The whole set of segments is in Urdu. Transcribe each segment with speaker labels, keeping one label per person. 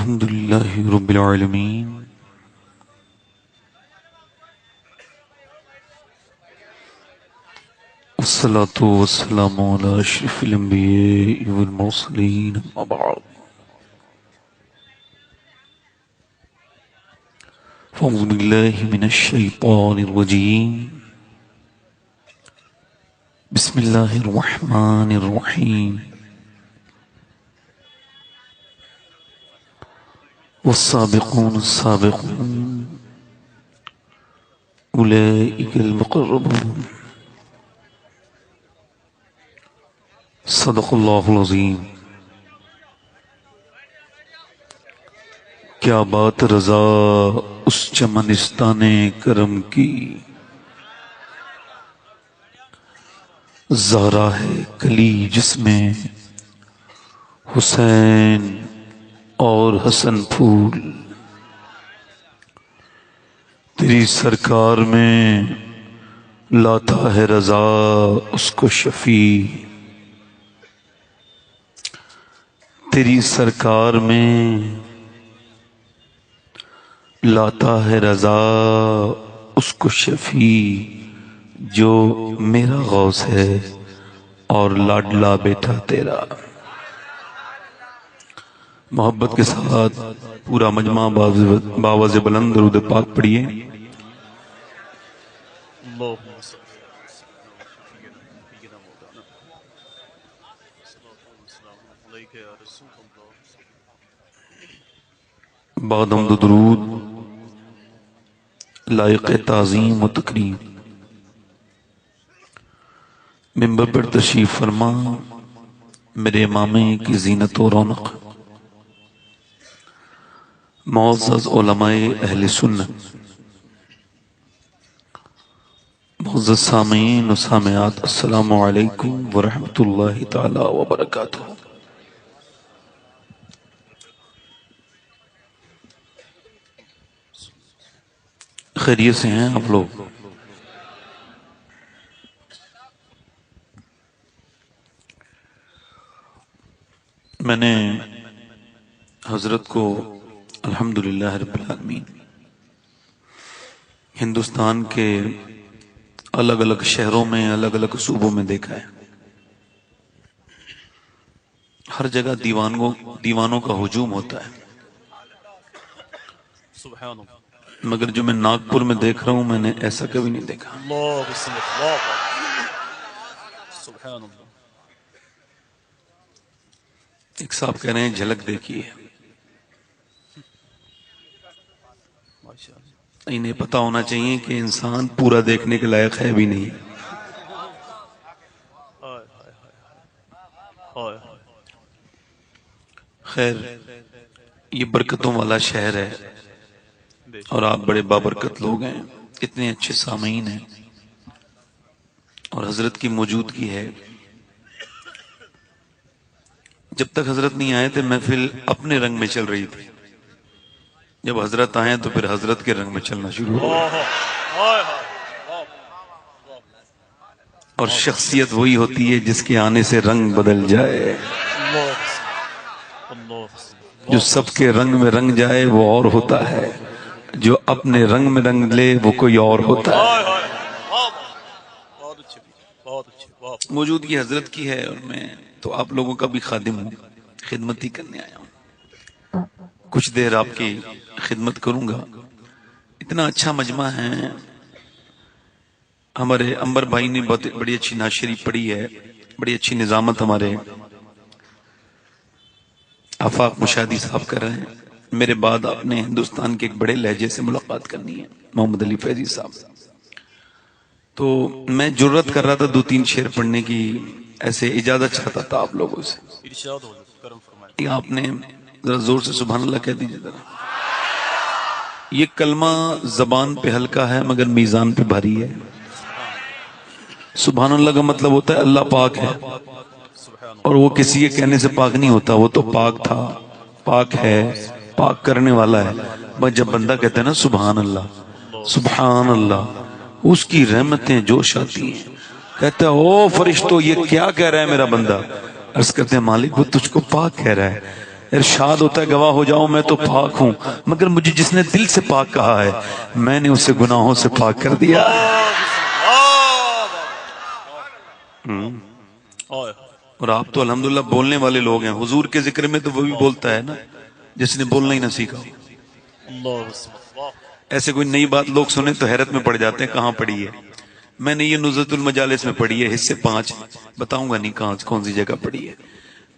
Speaker 1: الحمد لله رب العالمين والصلاة والسلام على أشرف الأنبياء والمرسلين أما بعد فأعوذ بالله من الشيطان الرجيم بسم الله الرحمن الرحيم والسابقون السابقون أولئك المقربون صدق اللہ العظیم۔ کیا بات رضا اس چمنستان کرم کی، زہرا ہے کلی جس میں حسین اور حسن پھول، تیری سرکار میں لاتا ہے رضا اس کو شفیع، تیری سرکار میں لاتا ہے رضا اس کو شفیع، جو میرا غوث ہے اور لاڈلا بیٹا تیرا۔ محبت کے ساتھ پورا مجمع باواز بلند درود پاک پڑھیے۔ بعد حمد و درود لائق تعظیم و تکریم منبر پر تشریف فرما میرے امامے کی زینت و رونق، معزز علماء اہل سنت، معزز سامعین و سامعات، السلام علیکم ورحمۃ اللہ تعالی وبرکاتہ۔ خیریت سے ہیں آپ لوگ؟ میں نے حضرت کو الحمدللہ رب العالمین ہندوستان کے الگ الگ شہروں میں، الگ الگ صوبوں میں دیکھا ہے۔ ہر جگہ دیوانوں کا ہجوم ہوتا ہے، سبحان اللہ، مگر جو میں ناگپور میں دیکھ رہا ہوں میں نے ایسا کبھی نہیں دیکھا۔ ایک صاحب کہہ رہے ہیں جھلک دیکھیے، انہیں پتا ہونا چاہیے کہ انسان پورا دیکھنے کے لائق ہے بھی نہیں۔ خیر، یہ برکتوں والا شہر ہے اور آپ بڑے بابرکت لوگ ہیں، اتنے اچھے سامعین ہیں اور حضرت کی موجودگی ہے۔ جب تک حضرت نہیں آئے تھے محفل اپنے رنگ میں چل رہی تھی، جب حضرت آئے تو پھر حضرت کے رنگ میں چلنا شروع ہو گیا۔ اور شخصیت وہی ہوتی ہے جس کے آنے سے رنگ بدل جائے، جو سب کے رنگ میں رنگ جائے وہ اور ہوتا ہے، جو اپنے رنگ میں رنگ لے وہ کوئی اور ہوتا ہے۔ موجودگی حضرت کی ہے اور میں تو آپ لوگوں کا بھی خادم ہوں، خدمت ہی کرنے آیا ہوں، کچھ دیر آپ کی خدمت کروں گا۔ اتنا اچھا مجمع ہے، ہمارے انبر بھائی نے بڑی اچھی ناشری پڑھی ہے، بڑی اچھی نظامت ہمارے آفاق مشاہدی صاحب کر رہے ہیں۔ میرے بعد آپ نے ہندوستان کے ایک بڑے لہجے سے ملاقات کرنی ہے، محمد علی فیضی صاحب۔ تو میں جرت کر رہا تھا 2-3 شعر پڑھنے کی، ایسے اجازت چاہتا تھا آپ لوگوں سے۔ آپ نے ذرا زور سے سبحان اللہ کہہ دیجیے ذرا۔ یہ کلمہ زبان پہ ہلکا ہے مگر میزان پہ بھاری ہے۔ سبحان اللہ کا مطلب ہوتا ہے اللہ پاک ہے، اور وہ کسی کے کہنے سے پاک نہیں ہوتا، وہ تو پاک تھا، پاک ہے، پاک کرنے والا ہے۔ بس جب بندہ کہتا ہے نا سبحان اللہ سبحان اللہ، اس کی رحمتیں جوش آتی ہیں، کہتا ہے او فرشتو یہ کیا کہہ رہا ہے میرا بندہ؟ عرض کرتے ہیں مالک وہ تجھ کو پاک کہہ رہا ہے۔ ارشاد ہوتا ہے گواہ ہو جاؤں میں تو پاک ہوں، مگر مجھے جس نے دل سے پاک کہا ہے میں نے اسے گناہوں سے پاک کر دیا۔ اور آپ تو الحمدللہ بولنے والے لوگ ہیں، حضور کے ذکر میں تو وہ بھی بولتا ہے نا جس نے بولنا ہی نہ سیکھا۔ ایسے کوئی نئی بات لوگ سنیں تو حیرت میں پڑ جاتے ہیں کہاں پڑھی ہے۔ میں نے یہ نزہۃ المجالس میں پڑھی ہے، حصے 5 بتاؤں گا نہیں کون سی جگہ پڑھی ہے۔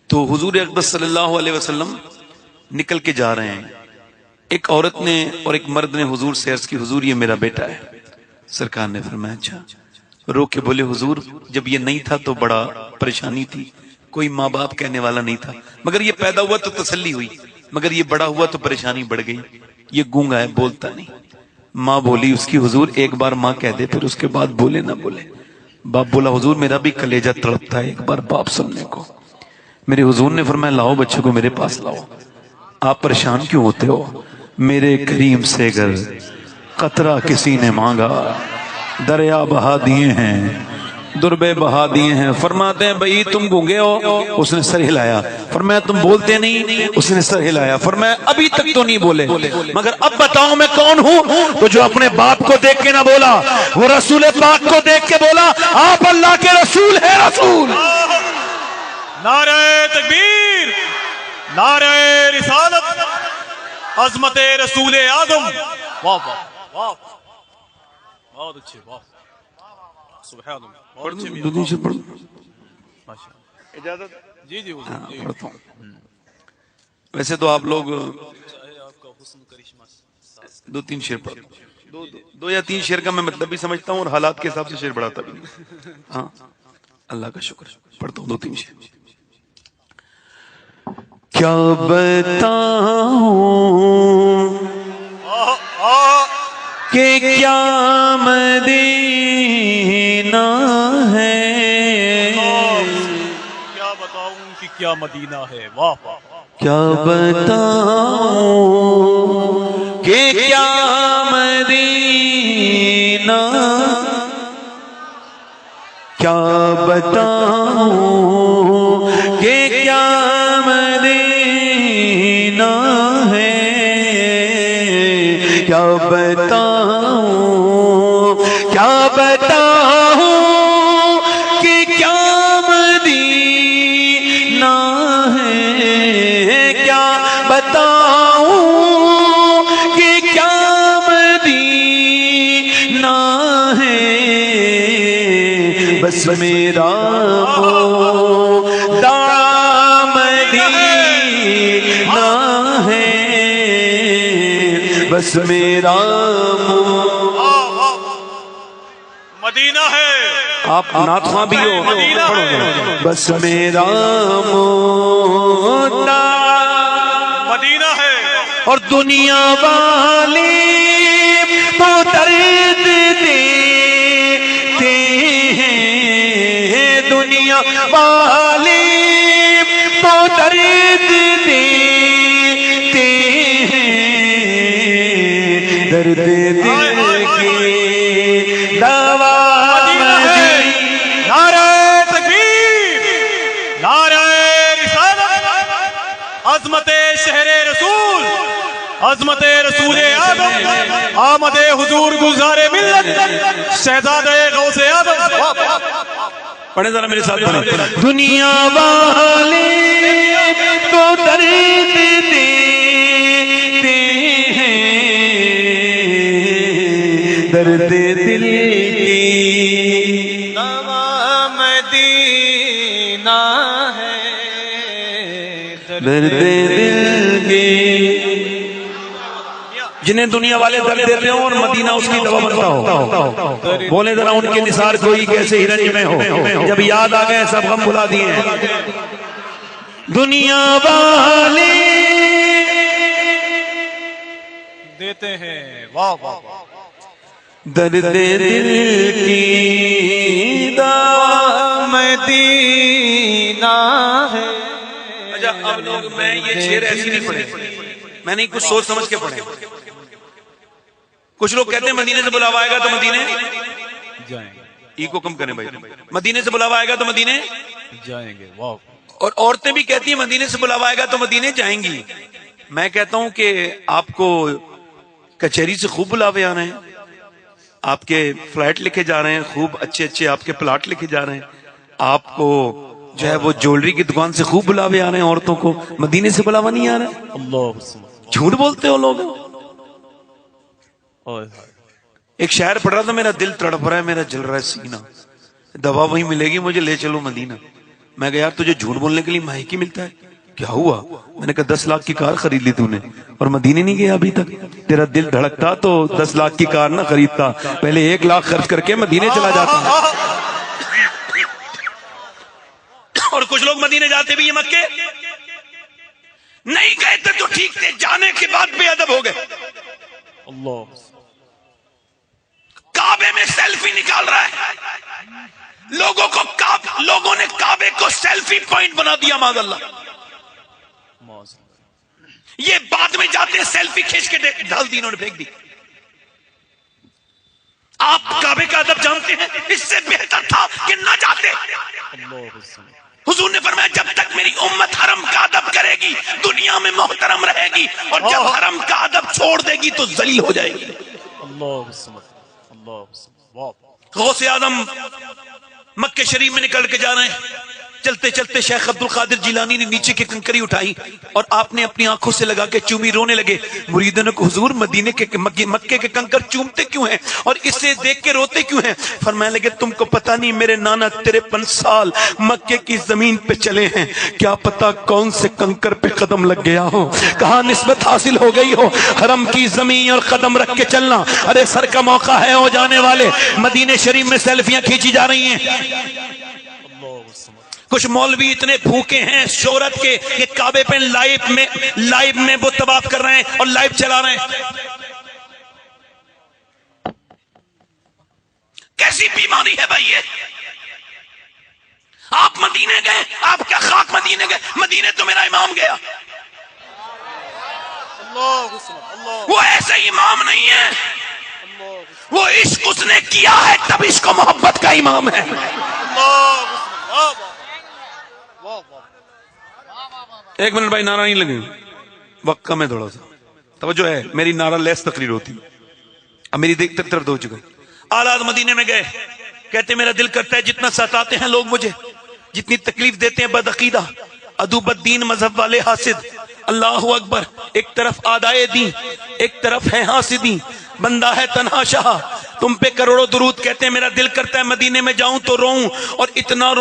Speaker 1: تو حضور اقدس صلی اللہ علیہ وسلم نکل کے جا رہے ہیں، ایک عورت نے اور ایک مرد نے حضور سے عرض کی حضور یہ میرا بیٹا ہے۔ سرکار نے فرمایا اچھا، رو کے بولے حضور جب یہ نہیں تھا تو بڑا پریشانی تھی، کوئی ماں باپ کہنے والا نہیں تھا، مگر یہ پیدا ہوا تو تسلی ہوئی، مگر یہ بڑا ہوا تو پریشانی بڑھ گئی، یہ گونگا ہے بولتا نہیں۔ ماں بولی اس کی حضور ایک بار ماں کہہ دے پھر اس کے بعد بولے نہ بولے۔ باپ بولا حضور میرا بھی کلیجہ تڑپتا ہے ایک بار باپ سننے کو۔ میرے حضور نے فرمایا لاؤ بچے کو میرے پاس لاؤ۔ آپ پریشان کیوں ہوتے ہو؟ میرے کریم سے گر قطرہ کسی نے مانگا، دریا بہا دیے ہیں دربے بہا دیے ہیں۔ فرماتے ہیں بھائی تم گونگے ہو، اس نے سر ہلایا۔ فرمایا تم بولتے نہیں، اس نے سر ہلایا۔ فرمایا ابھی تک تو نہیں بولے، مگر اب بتاؤ میں کون ہوں؟ تو جو اپنے باپ کو دیکھ کے نہ بولا وہ رسول پاک کو دیکھ کے بولا آپ اللہ کے رسول ہیں۔ رسول
Speaker 2: نعرہ تکبیر، نعرہ رسالت، عظمت رسول اعظم۔ واہ واہ واہ، بہت اچھے، واہ سبحان اللہ، بہت اچھے اجازت؟ جی جی حضور جی۔
Speaker 1: پڑھتا ہوں۔ ویسے تو آپ لوگ دو تین شعر پڑھتے ہیں، دو یا تین شعر کا میں مطلب بھی سمجھتا ہوں اور حالات کے حساب سے شعر بڑھاتا بھی نہیں۔ ہاں اللہ کا شکر، پڑھتا ہوں 2-3 شعر۔ کیا بتاؤں کہ کیا مدینہ ہے،
Speaker 2: کیا بتاؤں کہ کیا مدینہ ہے، واہ واہ،
Speaker 1: کیا بتاؤں کہ کیا مدینہ، کیا بتاؤں کہ کیا مدینہ ہے، کیا بتاؤں کیا بتاؤں کہ کیا مدینہ ہے، کیا بتاؤں کہ کیا مدینہ ہے، بس میرا بس میرا
Speaker 2: مدینہ ہے۔
Speaker 1: آپ ناتخواں بھی ہو،
Speaker 2: مدینہ ہے،
Speaker 1: بس میرا
Speaker 2: مدینہ ہے،
Speaker 1: اور دنیا والے تو درد دیتے ہیں، دنیا والے تو درد دیتے درد دل کی دوا مدینہ۔
Speaker 2: نعرہ تکبیر، نعرہ رسالت، عظمت شہر رسول، عظمت رسول اعظم، آمد حضور گلزار ملت، شہزادہ غوث اعظم۔
Speaker 1: پڑھیں ذرا میرے ساتھ پڑھیں۔ دنیا والے تو درد دیتے درد دل کی
Speaker 2: دوا مدینہ ہے،
Speaker 1: درد دل کی، جنہیں دنیا والے درد دیتے ہوں اور مدینہ اس کی دوا بنتا ہو۔ بولے ذرا ان کے نثار کوئی کیسے ہرنج میں ہو، جب یاد آ گئے سب غم بھلا دیے ہیں۔ دنیا والے
Speaker 2: دیتے ہیں، واہ واہ واہ،
Speaker 1: درد دل کی دوا
Speaker 2: مدینہ ہے۔
Speaker 1: اچھا اب لوگ میں یہ شعر ایسی نہیں پڑھے، میں نے کچھ سوچ سمجھ کے پڑھے۔ کچھ لوگ کہتے ہیں مدینے سے بلاوا آئے گا تو مدینے
Speaker 2: جائیں گے،
Speaker 1: ای کو کم کریں بھائی، مدینے سے بلاوا آئے گا تو مدینے
Speaker 2: جائیں گے، واہ،
Speaker 1: اور عورتیں بھی کہتی ہیں مدینے سے بلاوا آئے گا تو مدینے جائیں گی. میں کہتا ہوں کہ آپ کو کچہری سے خوب بلاوے آ رہے ہیں, آپ کے فلیٹ لکھے جا رہے ہیں, خوب اچھے اچھے آپ کے پلاٹ لکھے جا رہے ہیں, آپ کو جو ہے وہ جولری کی دکان سے خوب بلاوے آ رہے ہیں, عورتوں کو مدینے سے بلاوا نہیں آ رہا ہے.
Speaker 2: اللہ
Speaker 1: جھوٹ بولتے ہو لوگ. ایک شاعر پڑھ رہا تھا, میرا دل تڑپ رہا ہے, میرا جل رہا ہے سینہ, دوا وہی ملے گی مجھے, لے چلو مدینہ. میں کہا یار تجھے جھوٹ بولنے کے لیے مائک ہی ملتا ہے, کیا ہوا؟ میں نے کہا 10 لاکھ کی کار خرید لی تو نے اور مدینے نہیں گیا ابھی تک. تیرا دل دھڑکتا تو 10 لاکھ کی کار نہ خریدتا, پہلے 1 لاکھ خرچ کر کے مدینے چلا جاتا. اور کچھ لوگ مدینے جاتے بھی ہیں, مکے نہیں گئے تھے تو ٹھیک تھے, جانے کے بعد بے ادب ہو گئے.
Speaker 2: اللہ
Speaker 1: کعبے میں سیلفی نکال رہا ہے, لوگوں نے کعبے کو سیلفی پوائنٹ بنا دیا. معاذ اللہ, یہ بعد میں جاتے ہیں سیلفی کھینچ کے ڈال دی, انہوں نے پھینک دی. آپ کعبے کا ادب جانتے ہیں, اس سے بہتر تھا کہ نہ جاتے. حضور نے فرمایا جب تک میری امت حرم کا ادب کرے گی دنیا میں محترم رہے گی, اور جب حرم کا ادب چھوڑ دے گی تو ذلیل ہو جائے گی. غوث اعظم مکہ شریف میں نکل کے جا رہے ہیں, چلتے چلتے شیخ عبد القادر جیلانی نے نیچے کی کنکری اٹھائی اور آپ نے اپنی آنکھوں سے لگا کے چومی, رونے لگے. مریدوں نے کہا حضور مدینے کے مکے کے کنکر چومتے کیوں ہیں اور اسے دیکھ کے روتے کیوں ہیں؟ فرمانے لگے تم کو پتہ نہیں میرے نانا 53 سال مکے کی زمین پہ چلے ہیں, کیا پتہ کون سے کنکر پہ قدم لگ گیا ہو, کہاں نسبت حاصل ہو گئی ہو. حرم کی زمین اور قدم رکھ کے چلنا, ارے سر کا موقع ہے ہو جانے والے. مدینے شریف میں سیلفیاں کھینچی جا رہی ہیں. کچھ مولوی اتنے بھوکے ہیں شہرت کے کہ کعبے پہ لائیو میں وہ طواف کر رہے ہیں اور لائیو چلا رہے ہیں. کیسی بیماری ہے بھائی یہ؟ آپ مدینے گئے, آپ کیا خاک مدینے گئے, مدینے تو میرا امام گیا. وہ ایسے امام نہیں ہے, وہ عشق اس نے کیا ہے تب عشق و محبت کا امام ہے. ایک منٹ بھائی, نعرہ نہیں لگے, وقت کم ہے تھوڑا سا, توجہ ہے میری. نعرہ لیس تقریر ہوتی, اب میری دیکھ تک طرف ہو چکا. آلات مدینے میں گئے, کہتے میرا دل کرتا ہے جتنا ستاتے ہیں لوگ مجھے, جتنی تکلیف دیتے ہیں بدعقیدہ عدو بددین مذہب والے حاسد, اللہ اکبر, ایک طرف آدائے دین ایک طرف ہے حاسدین, بندہ ہے تنہا شاہ, تم پہ کروڑوں درود. کہتے ہیں میرا دل کرتا ہے مدینے میں جاؤں تو روؤں, اور اتنا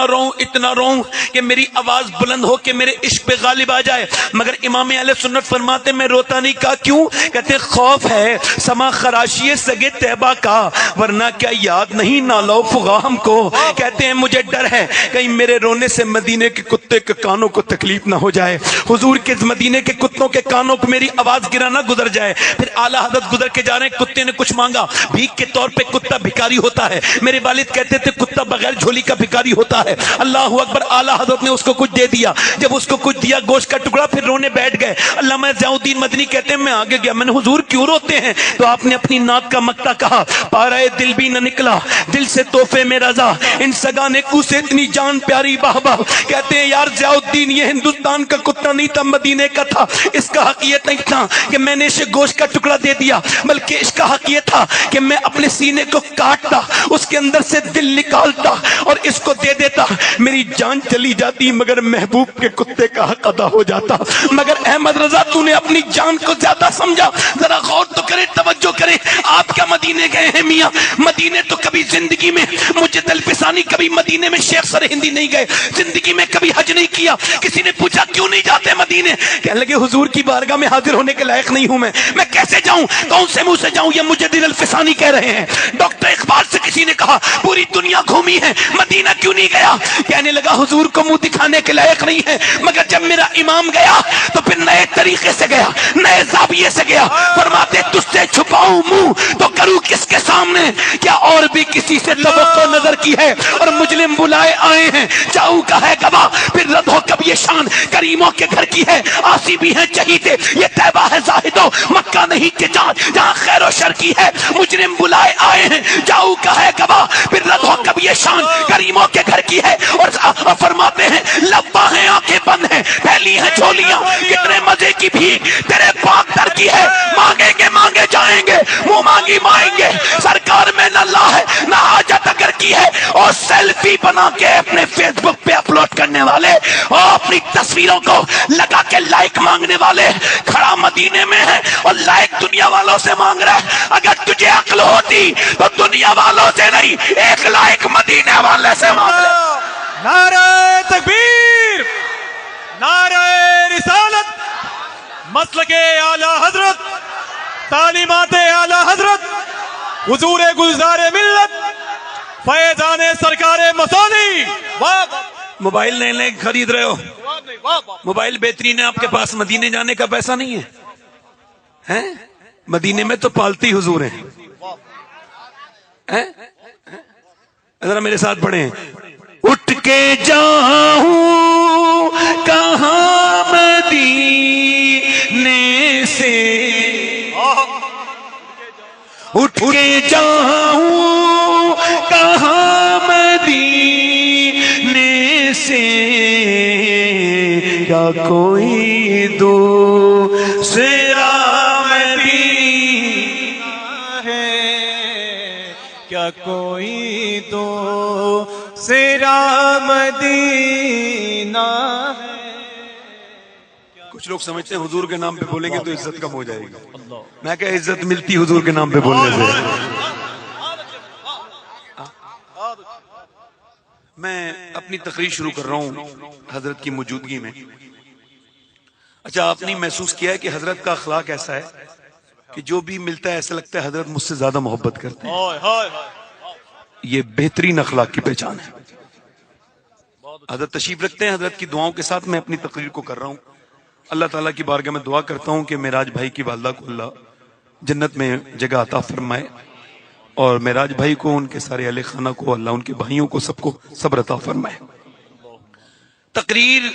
Speaker 1: روؤں کہ میری آواز بلند ہو کہ میرے عشق پہ غالب آ جائے. مگر امام اہل سنت فرماتے میں روتا نہیں. کہا کیوں؟ کہتے خوف ہے سما خراشی سگے طیبہ کا, ورنہ کیا یاد نہیں نالو فغا ہم کو. کہتے ہیں مجھے ڈر ہے کہیں میرے رونے سے مدینے کے کتے کے کانوں کو تکلیف نہ ہو جائے, حضور کے مدینے کے کتوں کے کانوں کو میری آواز گرا نہ گزر جائے. پھر اعلیٰ حضرت گزر کے جا رہے ہیں, کتے نے کچھ مانگا, بھیک کے طور پہ کتا بھکاری ہوتا ہے. میرے والد کہتے تھے کتا بغیر جھولی کا بھکاری ہوتا ہے. اللہ اکبر, اعلیٰ حضرت نے اس کو کچھ دے دیا. جب اس کو کچھ دیا گوشت کا ٹکڑا, پھر رونے بیٹھ گئے. علامہ ضیاء الدین مدنی کہتے ہیں میں آگے گیا, میں نے حضور کیوں روتے ہیں؟ تو آپ نے اپنی ناک کا مقطع کہا, پارائے دل بھی نہ نکلا دل سے تحفے میں رضا, ان سگانے کو سے اتنی جان پیاری باہ باہ. کہتے ہیں یار ضیاء الدین یہ ہندوستان کا کتا نہیں تھا, مدینے کا تھا. اس کا حق یہ نہیں تھا کہ میں نے اسے گوشت کا ٹکڑا دے دیا, بلکہ اس کا حق یہ تھا کہ میں اپنے سینے کو کاٹتا, اس کے اندر سے دل نکالتا اور اس کو دے دیتا. میری جان چلی جاتی مگر محبوب کے کتے کا حق ادا ہو جاتا. مگر احمد رضا تو نے اپنی جان کو زیادہ سمجھا. ذرا غور تو کرے, توجہ کرے. آپ کیا مدینے گئے ہیں میاں؟ مدینے تو کبھی زندگی میں مجھے دلپسانی, کبھی مدینے میں شیخ سر ہندی نہیں گئے, زندگی میں کبھی حج نہیں کیا. کسی نے پوچھا کیوں نہیں جاتے مدینے؟ کہنے لگے حضور کی بارگاہ میں حاضر ہونے کے لائق نہیں ہوں میں کیسے جاؤں, کون سے منہ سے جاؤں, یہ مجھے دل الفسانی کہہ رہے ہیں. ڈاکٹر اقبال سے کسی نے کہا پوری دنیا گھومی ہے مدینہ کیوں نہیں گیا؟ کہنے لگا حضور کو منہ دکھانے کے لائق نہیں ہے, مگر جب میرا امام گیا تو پھر نئے طریقے سے گیا, نئے زاویے سے گیا. فرماتے تجھ سے چھپاؤں منہ تو کروں کس کے سامنے, کیا اور بھی کسی سے توقع نظر کی ہے؟ اور مجرم بلائے آئے ہیں, جاؤں کا ہے گواہ, پھر رد ہو کب یہ شان کریموں کے گھر کی ہے. آسی بھی ہیں چہیتے, یہ طیبہ ہے زاہدو, مکہ نہیں کہ جہاں خیر و شر کی ہے. مجرم بلائے آئے ہیں, جاؤں کا ہے گواہ, پھر رد ہو کب جب یہ شان کریموں کے گھر کی ہے اور فرماتے ہیں لبا ہیں آنکھیں بند ہیں پھیلی ہیں جھولیاں کتنے مزے کی بھیک تیرے پاک در کی ہے مانگیں گے مانگے جائیں گے منہ مانگی مائیں گے سرکار میں نہ لا ہے نہ حاجت اگر کی ہے اور سیلفی بنا کے اپنے فیس بک پہ اپلوڈ کرنے والے اور اپنی تصویروں کو لگا کے لائک مانگنے والے کھڑا مدینے میں ہے اور لائک دنیا والوں سے مانگ رہا ہے اگر تجھے عقل ہوتی تو دنیا والوں سے نہیں ایک لائک مدینے والے سے مانگ لے
Speaker 2: نعرہ تکبیر نعرہ رسالت مسلک اعلی حضرت تعلیمات اعلی حضرت حضور گلزار ملت فیضان سرکار مسانی
Speaker 1: موبائل نئے نئے خرید رہے ہو موبائل بہترین ہے آپ کے پاس مدینے جانے کا پیسہ نہیں ہے مدینے میں تو پالتی حضور ہیں ذرا میرے ساتھ پڑھیں اٹھ کے جاؤں کہاں مدینے سے اٹھ کے جاؤں کہاں مدینے سے کیا کوئی دوسرا مدینہ
Speaker 2: ہے کیا کوئی دوسرا مدینہ ہے
Speaker 1: کچھ لوگ سمجھتے ہیں حضور کے نام پہ بولیں گے تو عزت کم ہو جائے گی میں کہ عزت ملتی حضور کے نام پہ بولنے سے میں اپنی تقریر شروع کر رہا ہوں حضرت کی موجودگی میں اچھا آپ نے محسوس کیا ہے کہ حضرت کا اخلاق ایسا ہے کہ جو بھی ملتا ہے ایسا لگتا ہے حضرت مجھ سے زیادہ محبت کرتے ہیں یہ بہترین اخلاق کی پہچان ہے حضرت تشریف رکھتے ہیں حضرت کی دعاؤں کے ساتھ میں اپنی تقریر کو کر رہا ہوں اللہ تعالیٰ کی بارگاہ میں دعا کرتا ہوں کہ معراج بھائی کی والدہ کو اللہ جنت میں جگہ عطا فرمائے اور معراج بھائی کو ان کے سارے اہل خانہ کو اللہ ان کے بھائیوں کو سب صبر عطا فرمائے تقریر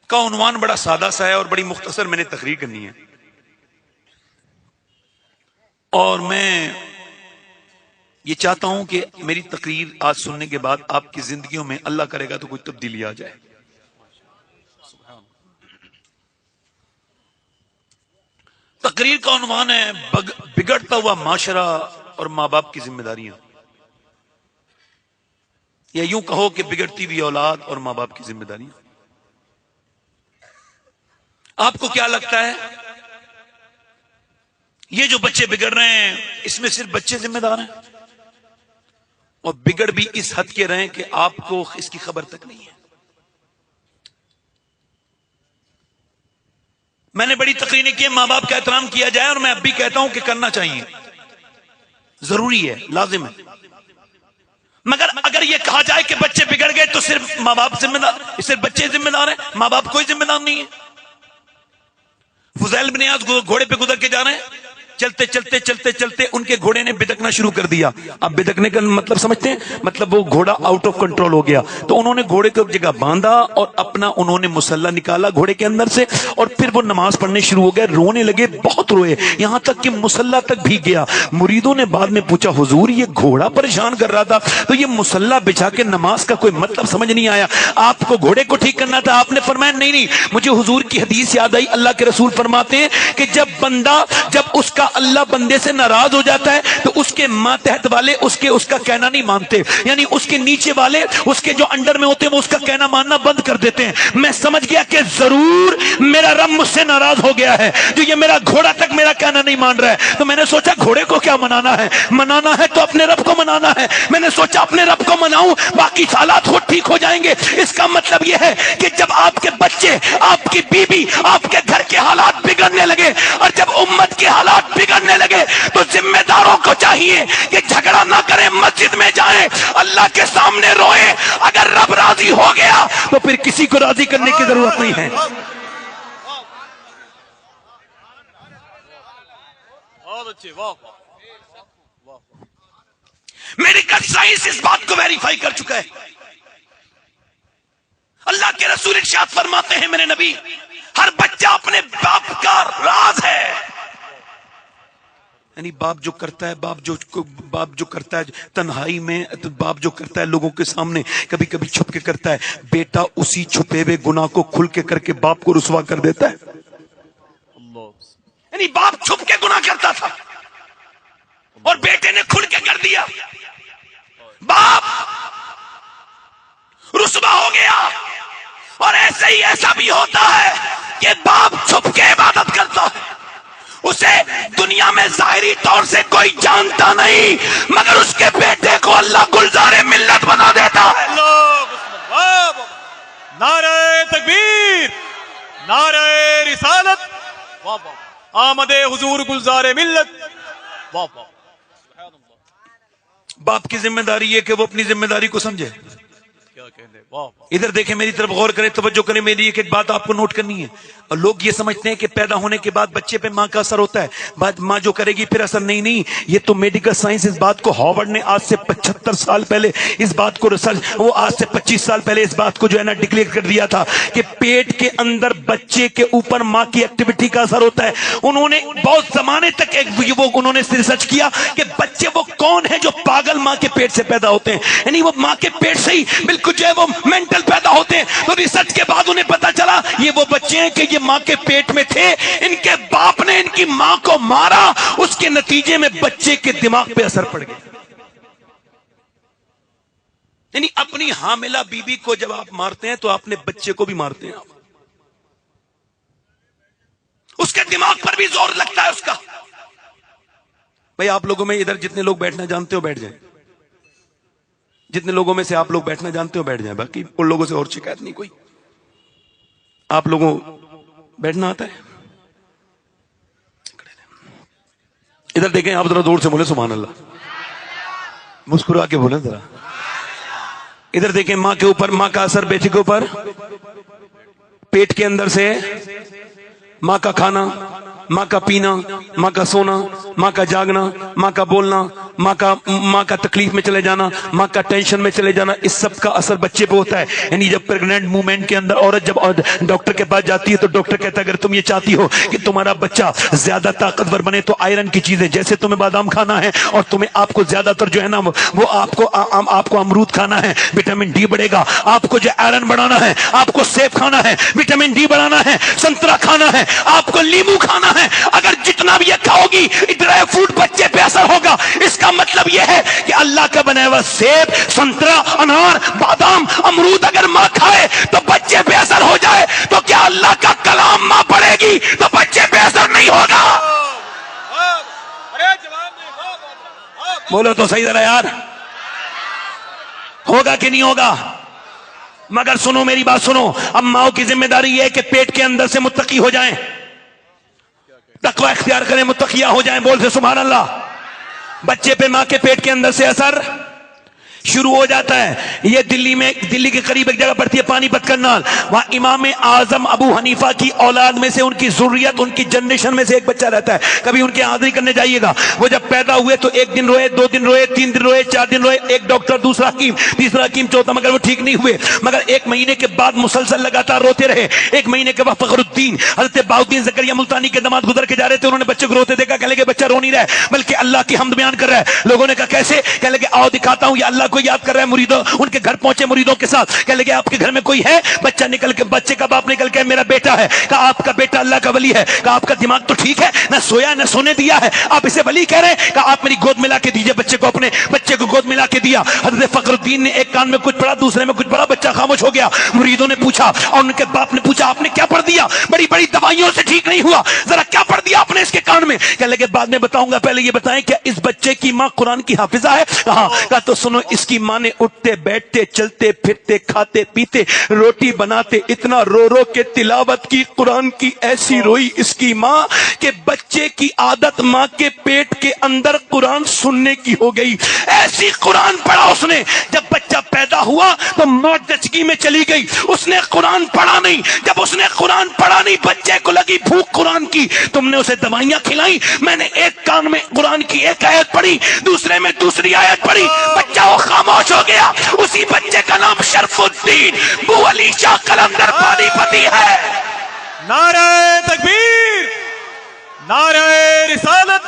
Speaker 1: کا عنوان بڑا سادہ سا ہے اور بڑی مختصر میں نے تقریر کرنی ہے اور میں یہ چاہتا ہوں کہ میری تقریر آج سننے کے بعد آپ کی زندگیوں میں اللہ کرے گا تو کوئی تبدیلی آ جائے تقریر کا عنوان ہے بگڑتا ہوا معاشرہ اور ماں باپ کی ذمہ داریاں یا یوں کہو کہ بگڑتی ہوئی اولاد اور ماں باپ کی ذمہ داریاں آپ کو کیا لگتا ہے یہ جو بچے بگڑ رہے ہیں اس میں صرف بچے ذمہ دار ہیں اور بگڑ بھی اس حد کے رہے کہ آپ کو اس کی خبر تک نہیں ہے میں نے بڑی تقریریں کی ماں باپ کا احترام کیا جائے اور میں اب بھی کہتا ہوں کہ کرنا چاہیے ضروری ہے لازم ہے مگر اگر یہ کہا جائے کہ بچے بگڑ گئے تو صرف ماں باپ ذمہ دار صرف بچے ذمہ دار ہیں ماں باپ کوئی ذمہ دار نہیں ہے فضیل بن عیاض گھوڑے پہ گزر کے جا رہے ہیں چلتے چلتے چلتے چلتے ان کے گھوڑے نے بدکنا شروع کر دیا اب بدکنے کا مطلب سمجھتے ہیں مطلب وہ گھوڑا آؤٹ آف کنٹرول ہو گیا تو انہوں نے گھوڑے کو ایک جگہ باندھا اور اپنا انہوں نے مسلح نکالا گھوڑے کے اندر سے اور پھر وہ نماز پڑھنے شروع ہو گئے رونے لگے بہت روئے یہاں تک کہ مسلح تک بھیگ گیا مریدوں نے بعد میں پوچھا حضور یہ گھوڑا پریشان کر رہا تھا تو یہ مسلح بچھا کے نماز کا کوئی مطلب سمجھ نہیں آیا آپ کو گھوڑے کو ٹھیک کرنا تھا آپ نے فرمایا نہیں مجھے حضور کی حدیث یاد آئی اللہ کے رسول فرماتے ہیں کہ جب اس کا اللہ بندے سے ناراض ہو جاتا ہے تو اس کے ماتحت والے اس کا کہنا نہیں مانتے یعنی اس کے نیچے والے اس کے جو انڈر میں ہوتے ہیں وہ اس کا کہنا ماننا بند کر دیتے ہیں میں سمجھ گیا کہ ضرور میرا رب مجھ سے ناراض ہو گیا ہے جو یہ میرا گھوڑا تک میرا کہنا نہیں مان رہا ہے تو میں نے سوچا گھوڑے کو کیا منانا ہے تو اپنے رب کو منانا ہے میں نے سوچا اپنے رب کو مناؤں باقی حالات خود ٹھیک ہو جائیں گے اس کا مطلب یہ ہے کہ جب آپ کے بچے آپ کی بیوی آپ کے گھر کے حالات بگڑنے لگے اور جب امت کے حالات بگڑنے لگے تو ذمہ داروں کو چاہیے کہ جھگڑا نہ کریں مسجد میں جائیں اللہ کے سامنے روئیں اگر رب راضی ہو گیا تو پھر کسی کو راضی کرنے کی ضرورت نہیں ہے میڈیکل سائنس اس بات کو ویریفائی کر چکا ہے اللہ کے رسول ارشاد فرماتے ہیں میرے نبی ہر بچہ اپنے باپ کا راز ہے یعنی باپ جو کرتا ہے تنہائی میں، باپ جو کرتا ہے لوگوں کے سامنے، کبھی کبھی چھپ کے کرتا ہے، بیٹا اسی چھپے ہوئے گناہ کو کھل کے کر کے باپ کو رسوا کر دیتا ہے. یعنی باپ چھپ کے گناہ کرتا تھا اور بیٹے نے کھل کے کر دیا، باپ رسوا ہو گیا. اور ایسے ہی ایسا بھی ہوتا ہے کہ باپ چھپ کے عبادت کرتا ہے، اسے دنیا میں ظاہری طور سے کوئی جانتا نہیں، مگر اس کے بیٹے کو اللہ گلزار ملت بنا دیتا ہے.
Speaker 2: نعرہ تکبیر، نعرہ رسالت، آمد حضور گلزار ملت.
Speaker 1: باپ کی ذمہ داری یہ کہ وہ اپنی ذمہ داری کو سمجھے. ادھر دیکھیں، میری طرف غور کریں، توجہ کریں، میری ایک بات آپ کو نوٹ کرنی ہے. اور لوگ یہ سمجھتے ہیں کہ پیدا ہونے کے بعد بچے پہ ماں کا اثر ہوتا ہے، ماں جو کرے گی پھر اثر. نہیں، یہ تو میڈیکل سائنس اس بات کو، ہارورڈ نے آج سے 75 سال پہلے اس بات کو ریسرچ، وہ آج سے 25 سال پہلے اس بات کو جو ہے نا ڈکلیئر کر دیا تھا کہ پیٹ کے اندر بچے کے اوپر ماں کی ایکٹیویٹی کا اثر ہوتا ہے. انہوں نے بہت زمانے تک انہوں نے ریسرچ کیا کہ بچے وہ کون ہیں جو پاگل ماں کے پیٹ سے پیدا ہوتے ہیں، یعنی وہ ماں کے پیٹ سے ہی بالکل جو ہے وہ مینٹل پیدا ہوتے ہیں. تو ریسرچ کے بعد انہیں پتا چلا یہ وہ بچے ہیں کہ یہ ماں کے پیٹ میں تھے، ان کے باپ نے ان کی ماں کو مارا، اس کے نتیجے میں بچے کے دماغ پہ اثر پڑ گیا. یعنی اپنی حاملہ بیوی کو جب آپ مارتے ہیں تو اپنے بچے کو بھی مارتے ہیں. اس کے دماغ پر بھی زور لگتا ہے اس کا. بھائی آپ لوگوں میں ادھر جتنے لوگ بیٹھنا جانتے ہو بیٹھ جائیں، جتنے لوگوں میں سے آپ لوگ بیٹھنا جانتے ہو بیٹھ جائیں، باقی ان لوگوں سے اور شکایت نہیں کوئی. آپ لوگوں بیٹھنا آتا ہے؟ ادھر دیکھیں، آپ ذرا دور سے بولے سبحان اللہ، مسکرا کے بولیں ذرا. ادھر دیکھیں، ماں کے اوپر ماں کا اثر بیٹے کے اوپر، پیٹ کے اندر سے ماں کا کھانا، ماں کا پینا، ماں کا سونا، ماں کا جاگنا، ماں کا بولنا، ماں کا تکلیف میں چلے جانا، ماں کا ٹینشن میں چلے جانا، اس سب کا اثر بچے پہ ہوتا ہے. یعنی جب پریگننٹ مومنٹ کے اندر عورت جب ڈاکٹر کے پاس جاتی ہے تو ڈاکٹر کہتا ہے اگر تم یہ چاہتی ہو کہ تمہارا بچہ زیادہ طاقتور بنے تو آئرن کی چیزیں جیسے تمہیں بادام کھانا ہے، اور تمہیں آپ کو زیادہ تر جو ہے نا وہ آپ کو امرود کھانا ہے، وٹامن ڈی بڑھے گا. آپ کو جو آئرن بڑھانا ہے، آپ کو سیب کھانا ہے، وٹامن ڈی بڑھانا ہے، سنترا کھانا ہے، آپ کو لیمو کھانا ہے. اگر جتنا بھی یہ کھاؤ گی ڈرائی فروٹ بچے پہ اثر ہوگا. اس کا مطلب یہ ہے کہ اللہ کا بنایا ہوا سیب، سنترا، انار، بادام، امرود اگر ماں کھائے تو بچے پہ اثر ہو جائے تو کیا اللہ کا کلام ماں پڑھے گی تو بچے پہ اثر نہیں ہوگا؟ بولو تو صحیح ذرا یار، ہوگا کہ نہیں ہوگا؟ مگر سنو میری بات سنو، اب ماں کی ذمہ داری یہ ہے کہ پیٹ کے اندر سے متقی ہو جائیں، تقوی اختیار کریں، متقیہ ہو جائیں. بول سے سبحان اللہ. بچے پہ ماں کے پیٹ کے اندر سے اثر شروع ہو جاتا ہے. یہ دلی کے قریب ایک جگہ پڑتی ہے پانی پت کرنال، وہاں امام اعظم ابو حنیفہ کی اولاد میں سے، ان کی ذریت، ان کی جنریشن میں سے ایک بچہ رہتا ہے. کبھی ان کے حاضری کرنے جائیے گا. وہ جب پیدا ہوئے تو 1 دن روئے، 2 دن روئے، 3 دن روئے، 4 دن روئے. ایک ڈاکٹر، دوسرا حکیم، تیسرا حکیم، چوتھا، مگر وہ ٹھیک نہیں ہوئے. مگر 1 مہینے کے بعد مسلسل لگاتار روتے رہے. 1 مہینے کے بعد فخر الدین حضرت بہاؤالدین زکریا ملتانی کے داماد گزر کے جا رہے تھے. انہوں نے بچے کو روتے دیکھا، کہنے لگے بچہ رو نہیں رہا ہے بلکہ اللہ کی حمد بیان کر رہا ہے. لوگوں نے کہا کیسے؟ کہنے لگے آؤ دکھاتا ہوں، یہ اللہ کو یاد کر رہا ہے. مریدوں ان کے گھر پہنچے مریدوں کے ساتھ، کہنے لگے آپ کے گھر میں کوئی ہے؟ بچہ نکل کے، بچے کا باپ نکل کے، میرا بیٹا ہے. کہا آپ کا بیٹا اللہ کا ولی ہے. کہا آپ کا دماغ تو ٹھیک ہے، نہ سویا نہ سونے دیا ہے، آپ اسے ولی کہہ رہے ہیں؟ کہا آپ میری گود ملا کے دیجئے بچے کو. اپنے بچے کو گود ملا کے دیا. حضرت فخر الدین نے ایک کان میں کچھ پڑھا، دوسرے میں کچھ پڑھا، بچہ خاموش ہو گیا. مریدوں نے پوچھا اور ان کے باپ نے پوچھا آپ نے کیا پڑھ دیا؟ بڑی بڑی دوائیوں سے ٹھیک نہیں ہوا، ذرا کیا پڑھ دیا آپ نے اس کے کان میں؟ کہنے لگے بعد میں بتاؤں گا، پہلے یہ بتائیں کیا اس بچے کی ماں قرآن کی حافظہ ہے؟ کہا. کہا تو سنو، اس کی ماں نے اٹھتے بیٹھتے چلتے پھرتے کھاتے پیتے روٹی بناتے اتنا رو رو کے تلاوت کی قرآن کی، ایسی روئی اس کی ماں کہ بچے کی عادت ماں کے پیٹ کے اندر قرآن سننے کی ہو گئی. ایسی قرآن پڑھا اس نے. جب بچہ پیدا ہوا تو ماں دچگی میں چلی گئی، اس نے قرآن پڑھا نہیں. جب اس نے قرآن پڑھا نہیں، بچے کو لگی بھوک قرآن کی. تم نے اسے دوائیاں کھلائیں، میں نے ایک کان میں قرآن کی ایک آیت پڑھی، دوسرے میں دوسری آیت پڑھی، بچہ وہ خاموش ہو گیا. اسی بچے کا نام شرف الدین بو علی شاہ قلندر پانی پتی ہے.
Speaker 2: نعرہ تکبیر، نعرہ رسالت،